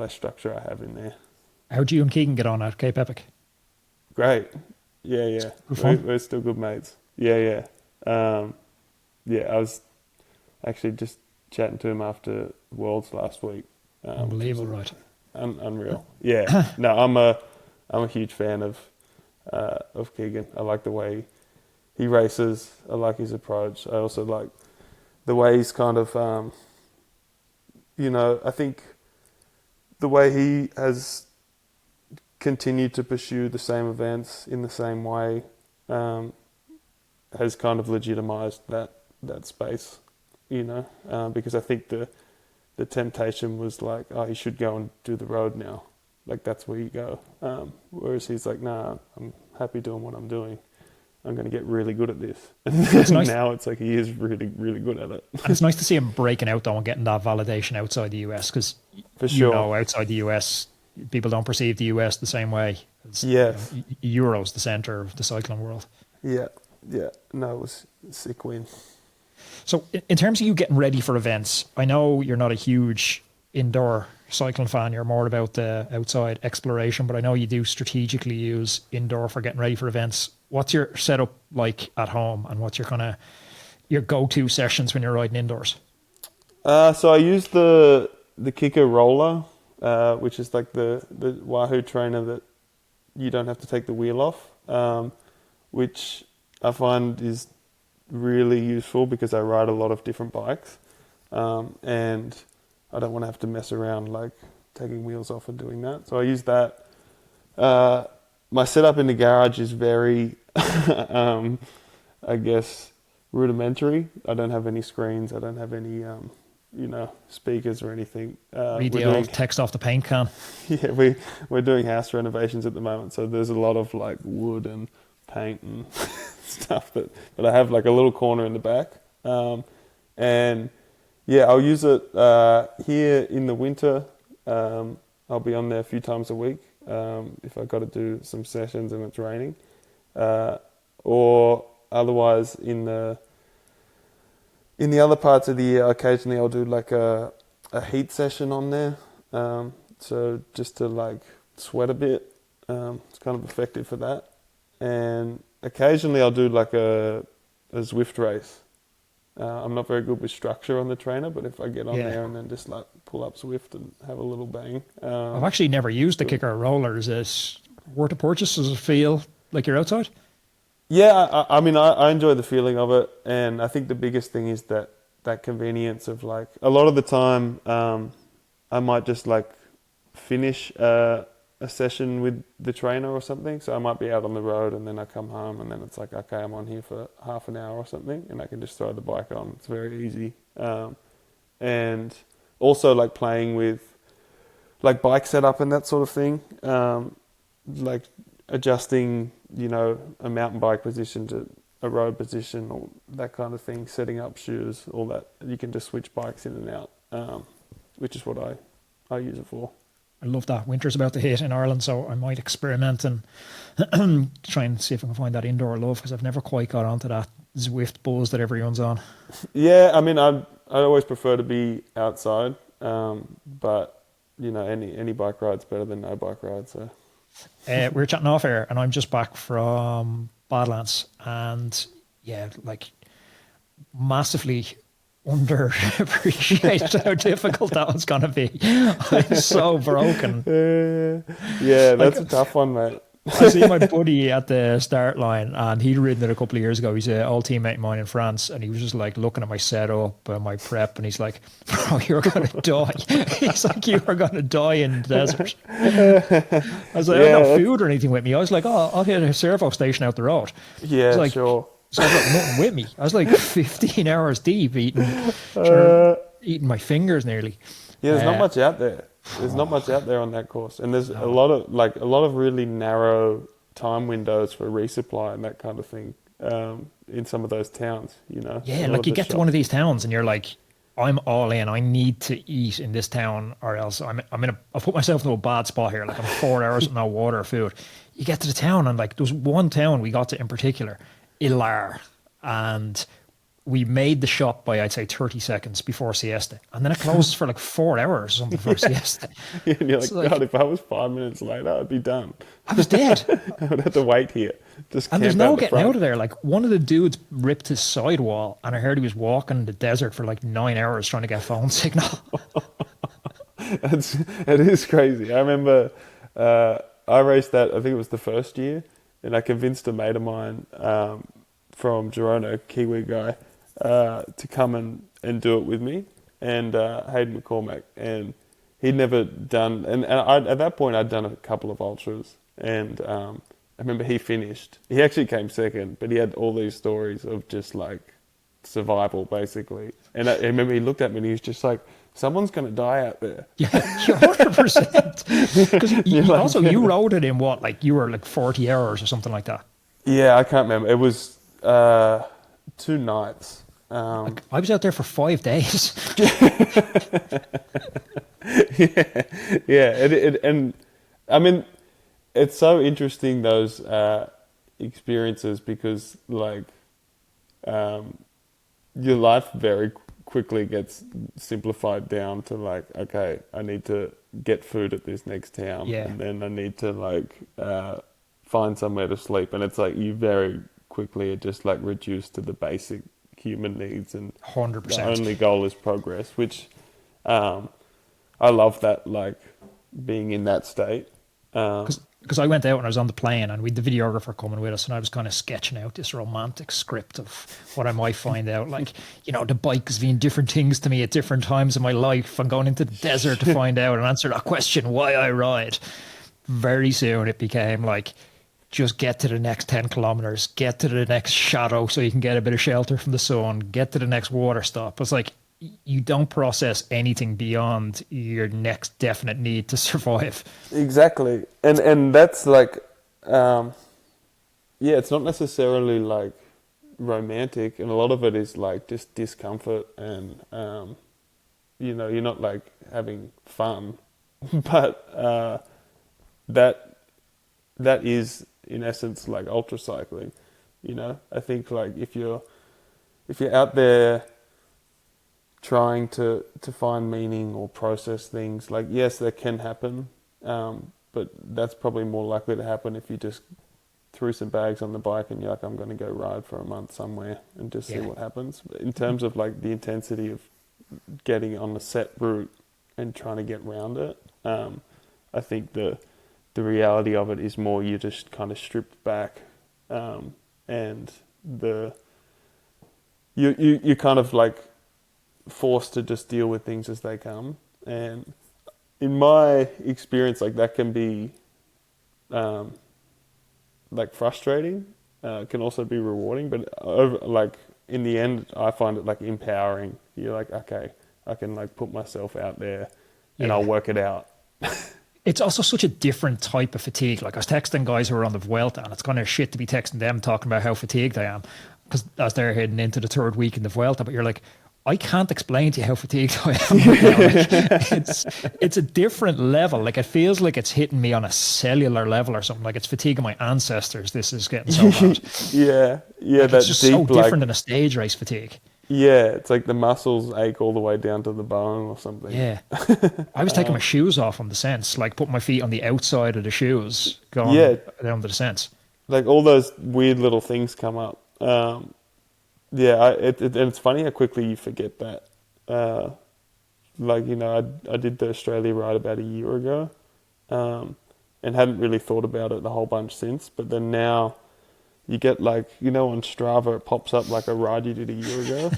Speaker 2: structure I have in there.
Speaker 1: How do you and Keegan get on at Cape Epic?
Speaker 2: Great. Yeah. We're still good mates. Yeah. I was actually just chatting to him after Worlds last week.
Speaker 1: Unbelievable, right?
Speaker 2: Unreal. Yeah. No, I'm a huge fan of Keegan. I like the way he races. I like his approach. I also like the way he's kind of, I think the way he has continued to pursue the same events in the same way has kind of legitimized that space, because I think the temptation was like, oh, he should go and do the road now, like that's where you go. Whereas he's like, nah, I'm happy doing what I'm doing. I'm going to get really good at this.
Speaker 1: It's
Speaker 2: And
Speaker 1: nice.
Speaker 2: now it's like he is really, really good at it.
Speaker 1: And it's nice to see him breaking out though and getting that validation outside the US, because
Speaker 2: For sure.
Speaker 1: outside the US, people don't perceive the US the same way. As,
Speaker 2: Yes.
Speaker 1: Euro's the center of the cycling world.
Speaker 2: Yeah. Yeah. No, it was a sick win.
Speaker 1: So in terms of you getting ready for events, I know you're not a huge indoor cycling fan. You're more about the outside exploration, but I know you do strategically use indoor for getting ready for events. What's your setup like at home, and what's your go-to sessions when you're riding indoors?
Speaker 2: So I use the Kicker roller, which is like the WAHOO trainer that you don't have to take the wheel off, which I find is really useful because I ride a lot of different bikes, and I don't want to have to mess around like taking wheels off and doing that. So I use that. My setup in the garage is very, I guess, rudimentary. I don't have any screens. I don't have any, speakers or anything.
Speaker 1: Read the old text off the paint can.
Speaker 2: Yeah, we're doing house renovations at the moment, so there's a lot of like wood and paint and stuff but I have like a little corner in the back, and yeah, I'll use it here in the winter. I'll be on there a few times a week if I've got to do some sessions and it's raining, or otherwise in the other parts of the year, occasionally I'll do like a heat session on there, so just to like sweat a bit. It's kind of effective for that. And occasionally I'll do like a Zwift race. I'm not very good with structure on the trainer, but if I get on there and then just like pull up Zwift and have a little bang.
Speaker 1: I've actually never used the Kicker roller. Is it worth a purchase? Does it feel like you're outside?
Speaker 2: Yeah, I mean, I enjoy the feeling of it. And I think the biggest thing is that convenience of like, a lot of the time I might just like finish a session with the trainer or something. So I might be out on the road and then I come home and then it's like, okay, I'm on here for half an hour or something and I can just throw the bike on. It's very easy. And also like playing with like bike setup and that sort of thing. Like adjusting, a mountain bike position to a road position or that kind of thing, setting up shoes, all that. You can just switch bikes in and out, which is what I use it for.
Speaker 1: I love that. Winter's about to hit in Ireland, so I might experiment and try and see if I can find that indoor love, because I've never quite got onto that Zwift buzz that everyone's on.
Speaker 2: Yeah, I mean, I always prefer to be outside, but any bike ride's better than no bike ride. So
Speaker 1: we were chatting off air, and I'm just back from Badlands, and yeah, like massively underappreciated how difficult that was going to be. I'm so broken.
Speaker 2: Yeah, that's a tough one, mate.
Speaker 1: I see my buddy at the start line, and he'd ridden it a couple of years ago. He's an old teammate of mine in France, and he was just like looking at my setup and my prep, and he's like, "Bro, you're going to die." He's like, "You are going to die in the desert." I was like, "I don't have food or anything with me." I was like, "Oh, I'll get a servo station out the road."
Speaker 2: Yeah,
Speaker 1: like,
Speaker 2: sure.
Speaker 1: So I've got nothing with me. I was like 15 hours deep eating my fingers nearly.
Speaker 2: Yeah, there's not much out there. There's not much out there on that course, and there's a lot of really narrow time windows for resupply and that kind of thing in some of those towns.
Speaker 1: Yeah, like you get to one of these towns and you're like, I'm all in. I need to eat in this town, or else I've put myself into a bad spot here. Like I'm 4 hours with no water or food. You get to the town, and like there was one town we got to in particular, Ilar, and we made the shop by, I'd say, 30 seconds before siesta. And then it closes for like 4 hours or something for siesta.
Speaker 2: Yeah, and you're like, God, if I was 5 minutes later, I'd be done.
Speaker 1: I was dead.
Speaker 2: I would have to wait here.
Speaker 1: And there's no getting out of there. Like one of the dudes ripped his sidewall, and I heard he was walking the desert for like 9 hours trying to get phone signal.
Speaker 2: It is crazy. I remember I raced that, I think it was the first year, and I convinced a mate of mine from Girona, Kiwi guy, to come and do it with me, and Hayden McCormack, and he'd never done, and at that point I'd done a couple of ultras, and I remember he finished. He actually came second, but he had all these stories of just like survival basically, and I remember he looked at me and he was just like, someone's going to die out there.
Speaker 1: Yeah, 100%. Because also
Speaker 2: like,
Speaker 1: you rode it in what, like you were like 40 hours or something like that.
Speaker 2: Yeah, I can't remember. It was 2 nights.
Speaker 1: I was out there for 5 days.
Speaker 2: And I mean, it's so interesting, those experiences, because like your life very quickly gets simplified down to like, okay, I need to get food at this next town, and then I need to like find somewhere to sleep, and it's like you very quickly are just like reduced to the basic human needs, and
Speaker 1: 100%.
Speaker 2: the only goal is progress, which I love that, like being in that state.
Speaker 1: Because I went out and I was on the plane, and we had the videographer coming with us, and I was kind of sketching out this romantic script of what I might find out. Like, you know, the bike is being different things to me at different times in my life. I'm going into the desert to find out and answer that question, why I ride. Very soon it became like, just get to the next 10 kilometers, get to the next shadow so you can get a bit of shelter from the sun, get to the next water stop. It's like, you don't process anything beyond your next definite need to survive.
Speaker 2: Exactly. And that's like, it's not necessarily like romantic, and a lot of it is like just discomfort, and, you know, you're not like having fun, but that is in essence like ultra cycling. You know, I think like if you're out there trying to find meaning or process things, like, yes, that can happen, but that's probably more likely to happen if you just threw some bags on the bike and you're like, I'm going to go ride for a month somewhere and just see what happens. But in terms of like the intensity of getting on a set route and trying to get around it, I think the reality of it is more you're just kind of stripped back, and you're kind of like forced to just deal with things as they come. And in my experience, like that can be like frustrating, can also be rewarding, but like in the end I find it like empowering. You're like, okay, I can like put myself out there and I'll work it out.
Speaker 1: It's also such a different type of fatigue. Like I was texting guys who are on the Vuelta, and it's kind of shit to be texting them talking about how fatigued I am, because as they're heading into the third week in the Vuelta, but you're like, I can't explain to you how fatigued I am right now. Like, it's a different level. Like it feels like it's hitting me on a cellular level or something. Like it's fatiguing my ancestors. This is getting so bad.
Speaker 2: Like
Speaker 1: it's just so different than a stage race fatigue.
Speaker 2: Yeah, it's like the muscles ache all the way down to the bone or something.
Speaker 1: Yeah. I was taking my shoes off on the scents, like putting my feet on the outside of the shoes, going down the descents.
Speaker 2: Like all those weird little things come up. And it's funny how quickly you forget that. Like, you know, I did the Australia ride about a year ago, and hadn't really thought about it a whole bunch since. But then now you get like, you know, on Strava, it pops up like a ride you did a year ago.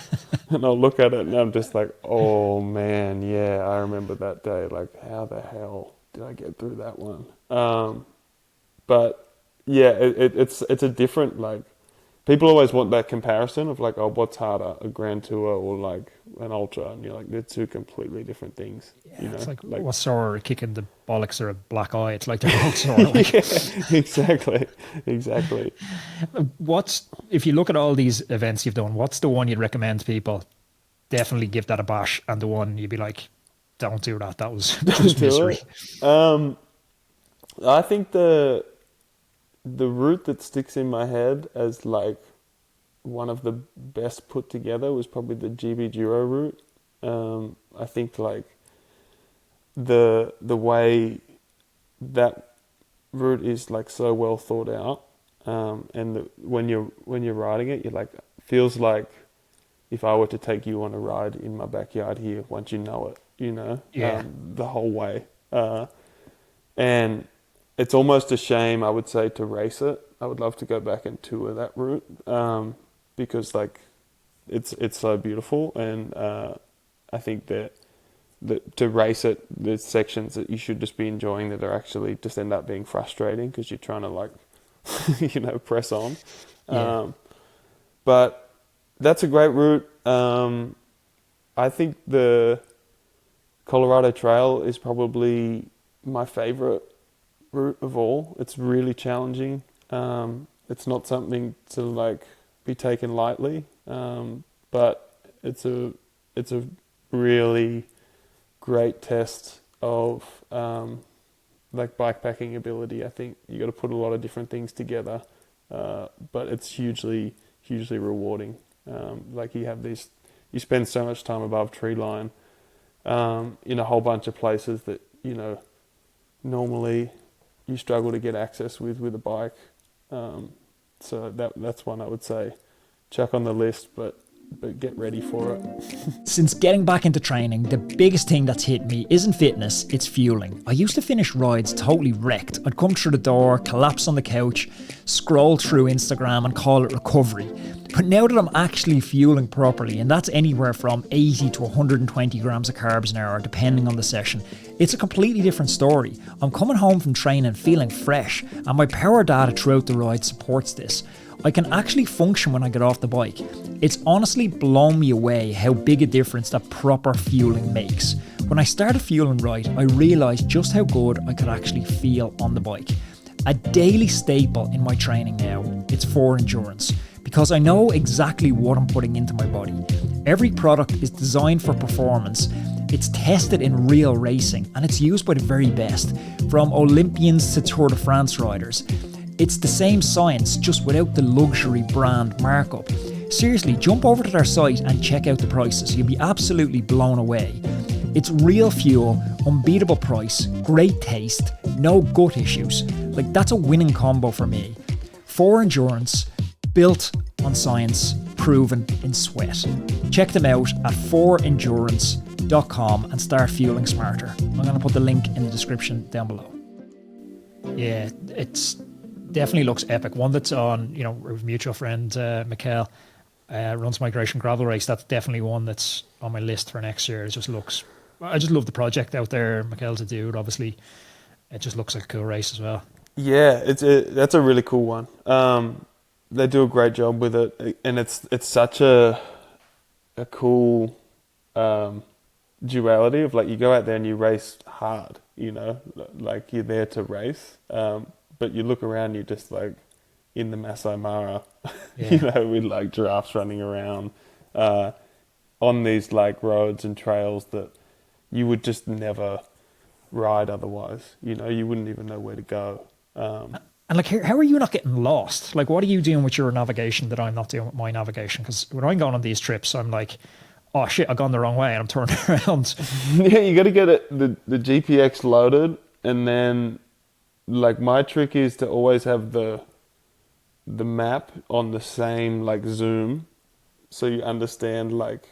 Speaker 2: And I'll look at it and I'm just like, oh man, yeah, I remember that day. Like, how the hell did I get through that one? But yeah, it's a different, like, people always want that comparison of like, oh, what's harder, a Grand Tour or like an Ultra? And you're like, they're two completely different things.
Speaker 1: Yeah,
Speaker 2: you know?
Speaker 1: It's like what's sore, kicking the bollocks or a black eye? It's like they're both sore. Like.
Speaker 2: Exactly.
Speaker 1: If you look at all these events you've done, what's the one you'd recommend to people? Definitely give that a bash, and the one you'd be like, don't do that. That was just misery.
Speaker 2: I think the route that sticks in my head as like one of the best put together was probably the GB Duro route. I think like the way that route is like so well thought out, and when you're riding it, you're like, feels like if I were to take you on a ride in my backyard here, once you know it, you know, the whole way, and it's almost a shame, I would say, to race it. I would love to go back and tour that route, because like it's so beautiful, and I think that to race it, there's sections that you should just be enjoying that are actually just end up being frustrating because you're trying to like, you know, press on. But that's a great route. I think the Colorado Trail is probably my favorite route of all. It's really challenging. It's not something to like be taken lightly, but it's a really great test of like bikepacking ability. I think you got to put a lot of different things together, but it's hugely rewarding. Like you spend so much time above tree line in a whole bunch of places that normally you struggle to get access with a bike. So that's one I would say chuck on the list, but get ready for it.
Speaker 1: Since getting back into training, the biggest thing that's hit me isn't fitness, it's fueling. I used to finish rides totally wrecked. I'd come through the door, collapse on the couch, scroll through Instagram and call it recovery. But now that I'm actually fueling properly, and that's anywhere from 80 to 120 grams of carbs an hour, depending on the session, it's a completely different story. I'm coming home from training feeling fresh, and my power data throughout the ride supports this. I can actually function when I get off the bike. It's honestly blown me away how big a difference that proper fueling makes. When I started fueling right, I realised just how good I could actually feel on the bike. A daily staple in my training now, it's for endurance, because I know exactly what I'm putting into my body. Every product is designed for performance. It's tested in real racing, and it's used by the very best, from Olympians to Tour de France riders. It's the same science, just without the luxury brand markup. Seriously, jump over to their site and check out the prices. You'll be absolutely blown away. It's real fuel, unbeatable price, great taste, no gut issues. Like, that's a winning combo for me. For endurance, built on science, proven in sweat. Check them out at forendurance.com and start fueling smarter. I'm going to put the link in the description down below. Yeah, it's definitely looks epic. One that's on, our mutual friend Mikkel runs Migration Gravel Race. That's definitely one that's on my list for next year. I just love the project out there. Mikkel's a dude, obviously. It just looks like a cool race as well.
Speaker 2: Yeah, that's a really cool one. They do a great job with it, and it's such a cool duality of like you go out there and you race hard, like you're there to race. But you look around, you're just like in the Masai Mara,
Speaker 1: Yeah.
Speaker 2: with like giraffes running around on these like roads and trails that you would just never ride otherwise. You wouldn't even know where to go.
Speaker 1: And like, how are you not getting lost? Like, what are you doing with your navigation that I'm not doing with my navigation? Because when I'm going on these trips, I'm like, oh shit, I've gone the wrong way and I'm turning around.
Speaker 2: Yeah, you got to get the GPX loaded, and then like my trick is to always have the map on the same like zoom, so you understand like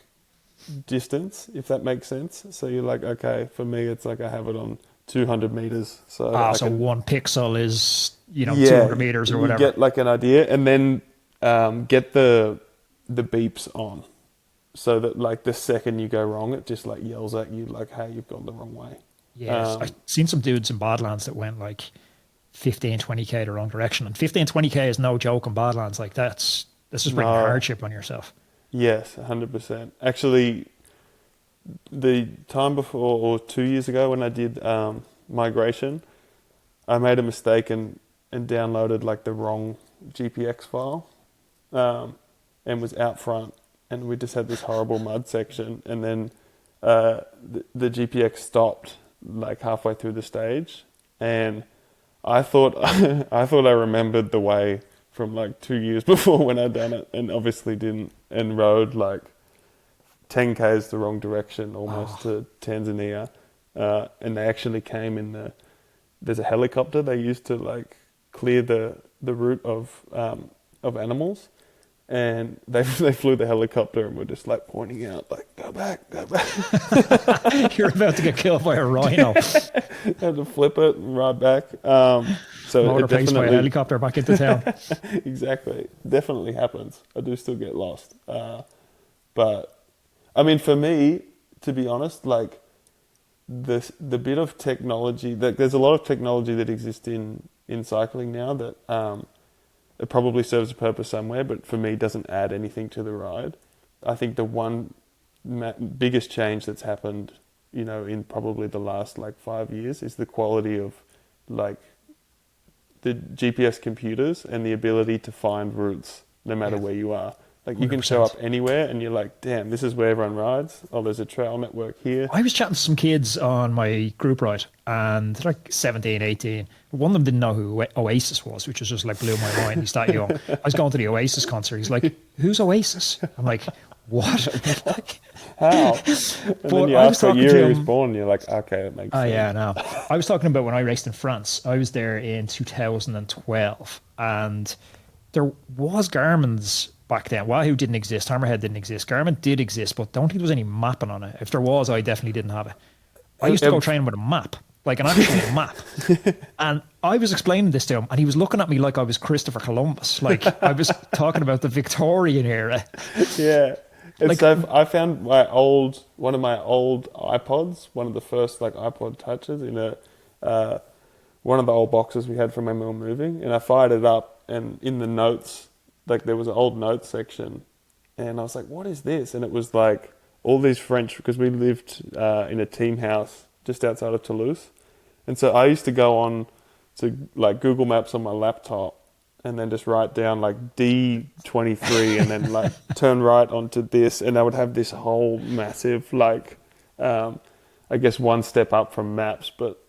Speaker 2: distance, if that makes sense. So you're like, okay, for me it's like I have it on 200 meters. So
Speaker 1: So 1 pixel is 200 meters or whatever.
Speaker 2: You get like an idea, and then get the beeps on, so that like the second you go wrong, it just like yells at you like, hey, you've gone the wrong way.
Speaker 1: Yes, I've seen some dudes in Badlands that went like 15, 20k the wrong direction, and 15, 20k is no joke in Badlands. Like this is bringing hardship on yourself.
Speaker 2: Yes, 100%. Actually, the time before, or 2 years ago when I did migration, I made a mistake and downloaded like the wrong GPX file, and was out front, and we just had this horrible mud section, and then the GPX stopped like halfway through the stage, and I thought I remembered the way from like 2 years before when I'd done it, and obviously didn't, and rode like 10 k's the wrong direction almost to Tanzania, and they actually came in there's a helicopter they used to like clear the route of animals. And they flew the helicopter and were just like pointing out, like, go back.
Speaker 1: You're about to get killed by a rhino.
Speaker 2: Had to flip it and ride back. So
Speaker 1: Motor
Speaker 2: it definitely
Speaker 1: by a helicopter back into town.
Speaker 2: Exactly, definitely happens. I do still get lost, but I mean, for me, to be honest, like the bit of technology that there's a lot of technology that exists in cycling now that. It probably serves a purpose somewhere, but for me doesn't add anything to the ride. I think the one biggest change that's happened in probably the last like 5 years is the quality of like the GPS computers and the ability to find routes no matter where you are. Like you can show up anywhere and you're like, damn, this is where everyone rides. Oh, there's a trail network here.
Speaker 1: I was chatting to some kids on my group ride, and they're like 17, 18. One of them didn't know who Oasis was, which was just like blew my mind. He's that young. I was going to the Oasis concert. He's like, who's Oasis? I'm like, what? Like,
Speaker 2: how? And then you ask what year he was born, and you're like, okay, that makes sense.
Speaker 1: Oh, yeah, no. I was talking about when I raced in France. I was there in 2012, and there was Garmin's back then. WAHOO didn't exist. Hammerhead didn't exist. Garmin did exist, but don't think there was any mapping on it. If there was, I definitely didn't have it. I used to go train with a map, like an actual map. And I was explaining this to him, and he was looking at me like I was Christopher Columbus. Like I was talking about the Victorian era.
Speaker 2: Yeah. Like, so I found one of my old iPods, one of the first like iPod touches in one of the old boxes we had from when we were moving, and I fired it up, and in the notes, like there was an old notes section, and I was like, what is this? And it was like all these French, because we lived in a team house just outside of Toulouse, and so I used to go on to like Google Maps on my laptop and then just write down like D23 and then like turn right onto this, and I would have this whole massive like I guess one step up from maps, but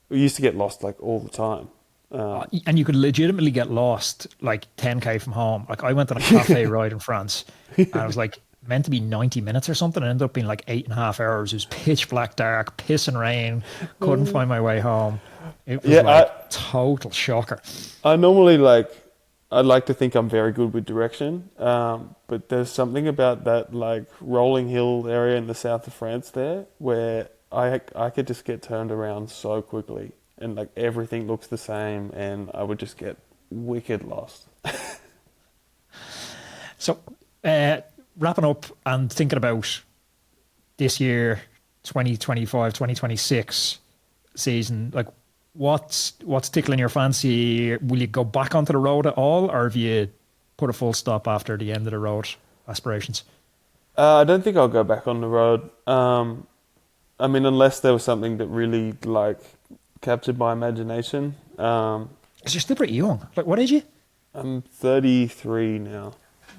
Speaker 2: we used to get lost like all the time.
Speaker 1: And you could legitimately get lost like 10k from home. Like I went on a cafe ride in France, and I was like meant to be 90 minutes or something, and ended up being like 8.5 hours. It was pitch black dark, pissing rain, couldn't find my way home. It was total shocker.
Speaker 2: I normally I'd like to think I'm very good with direction, but there's something about that like rolling hill area in the south of France there where I could just get turned around so quickly, and like everything looks the same, and I would just get wicked lost.
Speaker 1: So wrapping up and thinking about this year, 2025, 2026 season, like what's tickling your fancy? Will you go back onto the road at all, or have you put a full stop after the end of the road aspirations?
Speaker 2: I don't think I'll go back on the road. I mean, unless there was something that really like captured my imagination.
Speaker 1: Because you're still pretty young. Like, what age are you?
Speaker 2: I'm 33 now.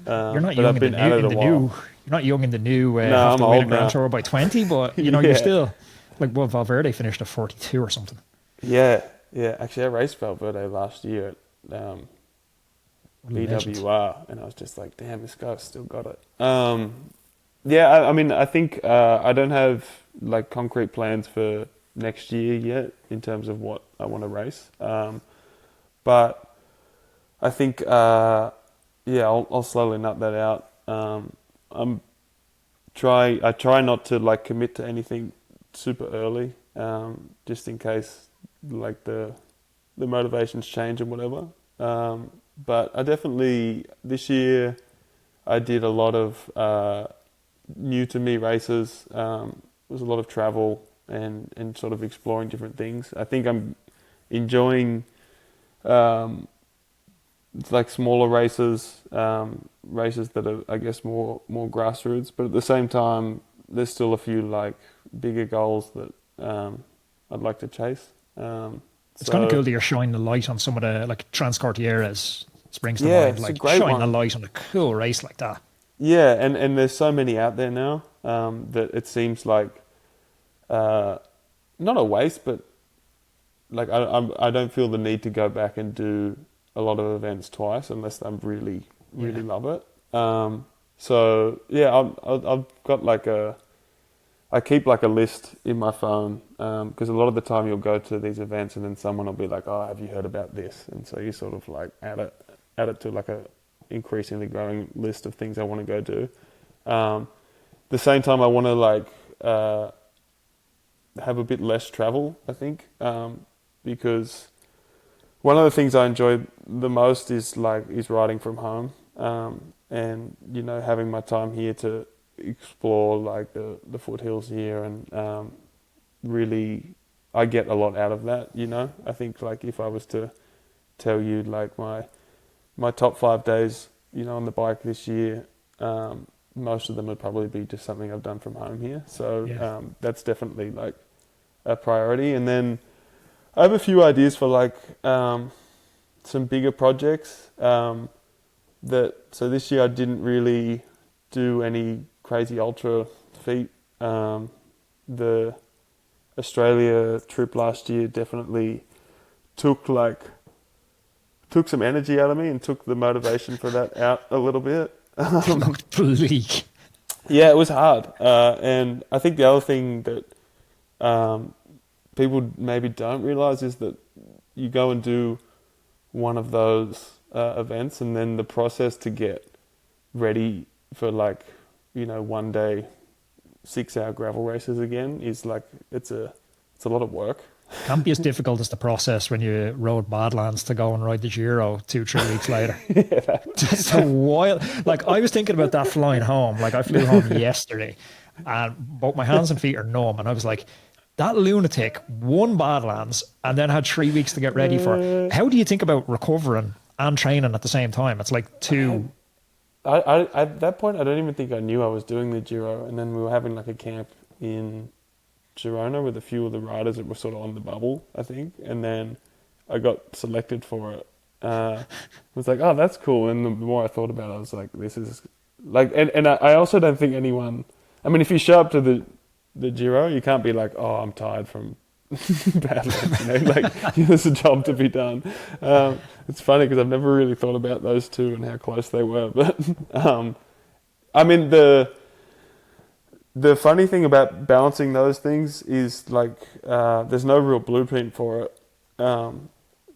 Speaker 1: You're not young in the new. You're not young in the new.
Speaker 2: No, I'm old now.
Speaker 1: Grand Tour by 20, but you know you're still like. Well, Valverde finished at 42 or something.
Speaker 2: Yeah. Actually, I raced Valverde last year at BWR, and I was just like, damn, this guy's still got it. I mean, I think I don't have like concrete plans for next year yet in terms of what I want to race. But I think, I'll slowly nut that out. I try not to like commit to anything super early, just in case like the motivations change and whatever. But I definitely, this year, I did a lot of new to me races. There was a lot of travel and sort of exploring different things. I think I'm enjoying like smaller races, races that are, I guess, more grassroots. But at the same time, there's still a few like bigger goals that I'd like to chase.
Speaker 1: It's kind of cool that you're shining the light on some of the like Transcortieras. Springs to mind,
Speaker 2: it's
Speaker 1: like
Speaker 2: a great
Speaker 1: shine
Speaker 2: one.
Speaker 1: the light on a cool race like that.
Speaker 2: Yeah, and there's so many out there now that it seems like not a waste, but like I don't feel the need to go back and do a lot of events twice unless I really love it. So yeah, I've got like I keep like a list in my phone because a lot of the time you'll go to these events and then someone will be like, oh, have you heard about this? And so you sort of like add it to like a increasingly growing list of things I want to go do. The same time I want to like have a bit less travel, I think, because one of the things I enjoy the most is riding from home, and you know, having my time here to explore like the foothills here, and really I get a lot out of that. You know, I think like if I was to tell you like my top 5 days, you know, on the bike this year, most of them would probably be just something I've done from home here. So
Speaker 1: Yeah.
Speaker 2: that's definitely like a priority. And then I have a few ideas for like some bigger projects. So this year I didn't really do any crazy ultra feat. The Australia trip last year definitely took some energy out of me and took the motivation for that out a little bit.
Speaker 1: Bleak.
Speaker 2: Yeah, it was hard. And I think the other thing that people maybe don't realize is that you go and do one of those events, and then the process to get ready for like, 1 day, 6-hour gravel races again is like, it's a lot of work.
Speaker 1: Can't be as difficult as the process when you rode Badlands to go and ride the Giro 2-3 weeks later. Just a wild. Like, I was thinking about that flying home. Like, I flew home yesterday, and both my hands and feet are numb, and I was like, that lunatic won Badlands and then had 3 weeks to get ready for it. How do you think about recovering and training at the same time? It's like two.
Speaker 2: I at that point, I don't even think I knew I was doing the Giro, and then we were having like a camp in Girona with a few of the riders that were sort of on the bubble, I think, and then I got selected for it. I was like, oh, that's cool. And the more I thought about it, I was like, this is like, and I also don't think anyone. I mean, if you show up to the Giro, you can't be like, oh, I'm tired from Badlands, like there's a job to be done. It's funny because I've never really thought about those two and how close they were, but I mean the funny thing about balancing those things is like there's no real blueprint for it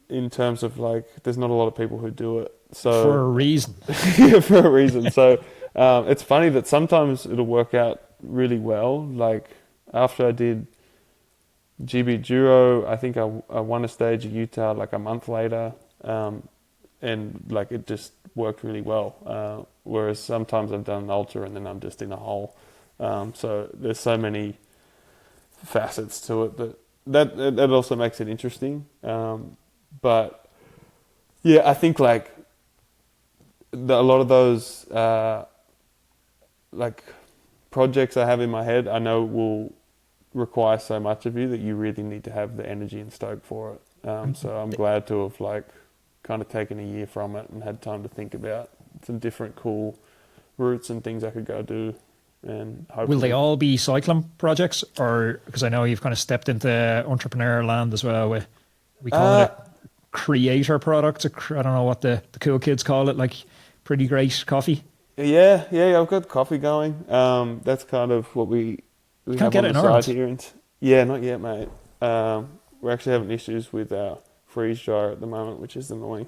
Speaker 2: in terms of like there's not a lot of people who do it, so
Speaker 1: For a reason.
Speaker 2: yeah, for a reason. So it's funny that sometimes it'll work out really well. Like after I did GB Duro, I think I won a stage at Utah like a month later, and like it just worked really well. Whereas sometimes I've done an ultra and then I'm just in a hole. So there's so many facets to it that also makes it interesting. But yeah, I think like a lot of those like projects I have in my head, I know will require so much of you that you really need to have the energy and stoke for it. So I'm glad to have like kind of taken a year from it and had time to think about some different cool routes and things I could go do. And hopefully,
Speaker 1: Will they all be cycling projects, or because I know you've kind of stepped into entrepreneur land as well? We call it a creator product. I don't know what the cool kids call it, like pretty great coffee.
Speaker 2: Yeah, I've got coffee going. That's kind of what we
Speaker 1: Can't
Speaker 2: have
Speaker 1: get
Speaker 2: on
Speaker 1: it
Speaker 2: the
Speaker 1: in Ireland.
Speaker 2: side here. And yeah, not yet, mate. We're actually having issues with our freeze dryer at the moment, which is annoying.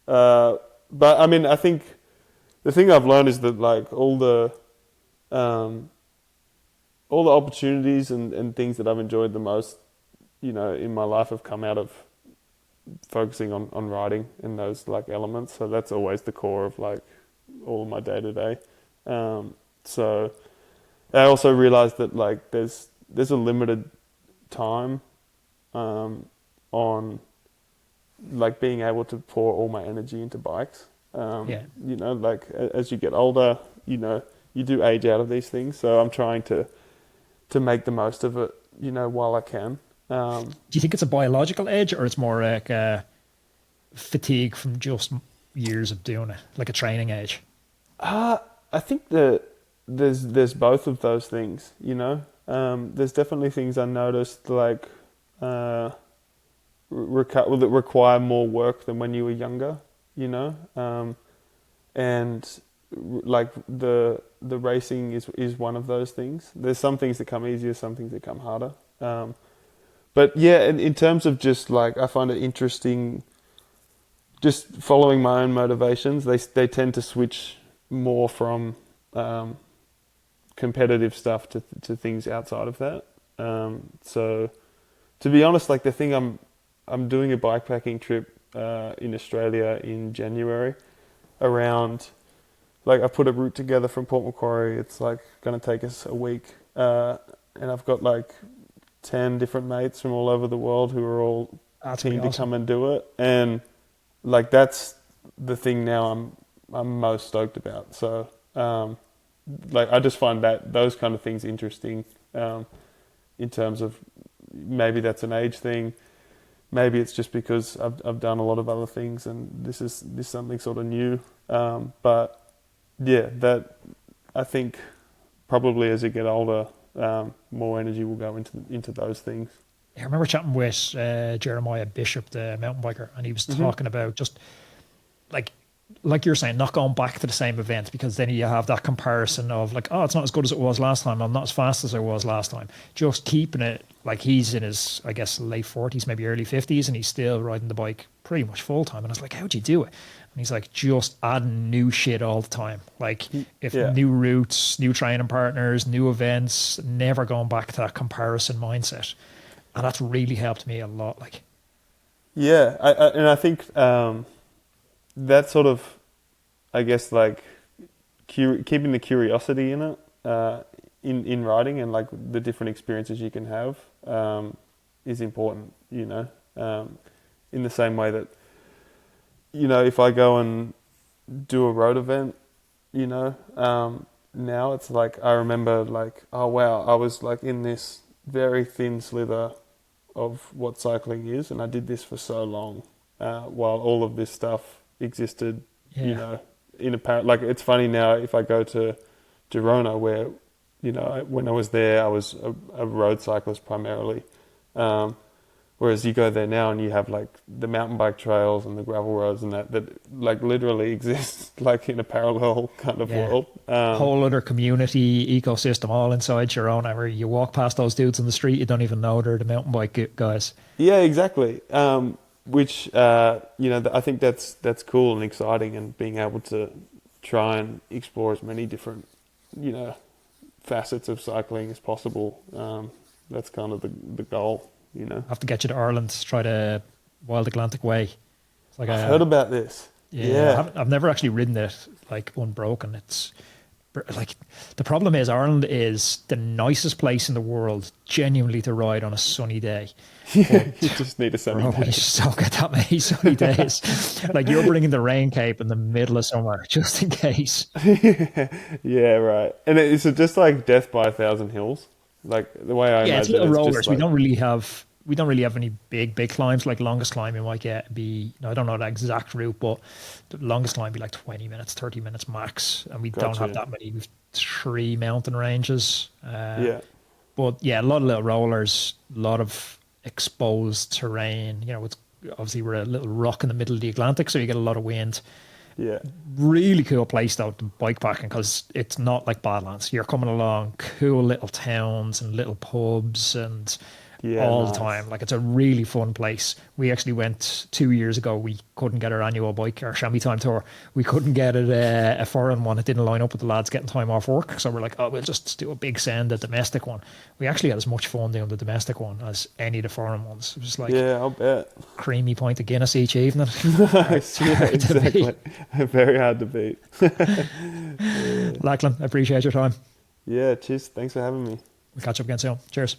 Speaker 2: But I mean, I think the thing I've learned is that like all the opportunities and things that I've enjoyed the most, in my life have come out of focusing on writing and those like elements. So that's always the core of like all of my day to day. So I also realized that like there's a limited time on like being able to pour all my energy into bikes. Like as you get older, you do age out of these things. So I'm trying to make the most of it, while I can.
Speaker 1: Do you think it's a biological age, or it's more like fatigue from just years of doing it, like a training age?
Speaker 2: I think that there's both of those things, There's definitely things I noticed like that require more work than when you were younger, and like the racing is one of those things. There's some things that come easier, some things that come harder. But yeah, in terms of just like, I find it interesting just following my own motivations. They tend to switch more from competitive stuff to things outside of that. So to be honest, like the thing I'm doing a bikepacking trip in Australia in January around, like I put a route together from Port Macquarie. It's like going to take us a week, and I've got like 10 different mates from all over the world who are all keen to come and do it. And like that's the thing now I'm most stoked about. So like I just find that those kind of things interesting, in terms of maybe that's an age thing, maybe it's just because I've done a lot of other things and this is something sort of new, but yeah, that I think probably as you get older, more energy will go into those things.
Speaker 1: I remember chatting with Jeremiah Bishop, the mountain biker, and he was talking about just like you're saying, not going back to the same event, because then you have that comparison of like, oh, it's not as good as it was last time. I'm not as fast as I was last time. Just keeping it, like he's in his, I guess, late 40s, maybe early 50s, and he's still riding the bike pretty much full time. And I was like, how'd you do it? And he's like, just adding new shit all the time. Like if new routes, new training partners, new events, never going back to that comparison mindset. And that's really helped me a lot. Like,
Speaker 2: yeah, I think that sort of, I guess, like keeping the curiosity in it, in riding, and like the different experiences you can have, is important. You know, in the same way that, you know, if I go and do a road event, you know, now it's like I remember like, oh wow, I was like in this very thin slither of what cycling is, and I did this for so long, while all of this stuff existed, you know, in a like it's funny now if I go to Girona, where, you know, when I was there I was a road cyclist primarily, whereas you go there now and you have like the mountain bike trails and the gravel roads and that like literally exists like in a parallel kind of world.
Speaker 1: Whole other community ecosystem all inside Girona, where you walk past those dudes in the street, you don't even know they're the mountain bike guys.
Speaker 2: Yeah, exactly. Which, you know, I think that's cool and exciting, and being able to try and explore as many different, you know, facets of cycling as possible. That's kind of the goal, you know. I
Speaker 1: have to get you to Ireland to try the Wild Atlantic Way. It's like
Speaker 2: I've heard about this. Yeah.
Speaker 1: I've never actually ridden it like unbroken. It's like, the problem is Ireland is the nicest place in the world genuinely to ride on a sunny day.
Speaker 2: Yeah, you just need a sunny day.
Speaker 1: You just don't get that many sunny days. Like, you're bringing the rain cape in the middle of summer just in case.
Speaker 2: Yeah, right. And it's just like death by a thousand hills. Like the way I imagine
Speaker 1: it's little rollers.
Speaker 2: Just like,
Speaker 1: we don't really have any big climbs. Like, longest climb you might get be, I don't know the exact route, but the longest climb be like 20 minutes, 30 minutes max. And we don't have that many. We've 3 mountain ranges. But yeah, a lot of little rollers, a lot of exposed terrain. You know, it's obviously we're a little rock in the middle of the Atlantic, so you get a lot of wind.
Speaker 2: Yeah.
Speaker 1: Really cool place though to bikepacking, because it's not like Badlands. You're coming along cool little towns and little pubs and all the time. Like, it's a really fun place. We actually went 2 years ago. We couldn't get our annual bike, our chamois time tour. We couldn't get it a foreign one. It didn't line up with the lads getting time off work. So we're like, oh, we'll just do a big send, a domestic one. We actually had as much fun doing the domestic one as any of the foreign ones. It was like,
Speaker 2: yeah, I'll bet,
Speaker 1: creamy pint of Guinness each evening.
Speaker 2: Nice. Yeah, exactly. Very hard to beat.
Speaker 1: Lachlan, I appreciate your time.
Speaker 2: Yeah, cheers. Thanks for having me.
Speaker 1: We'll catch up again soon. Cheers.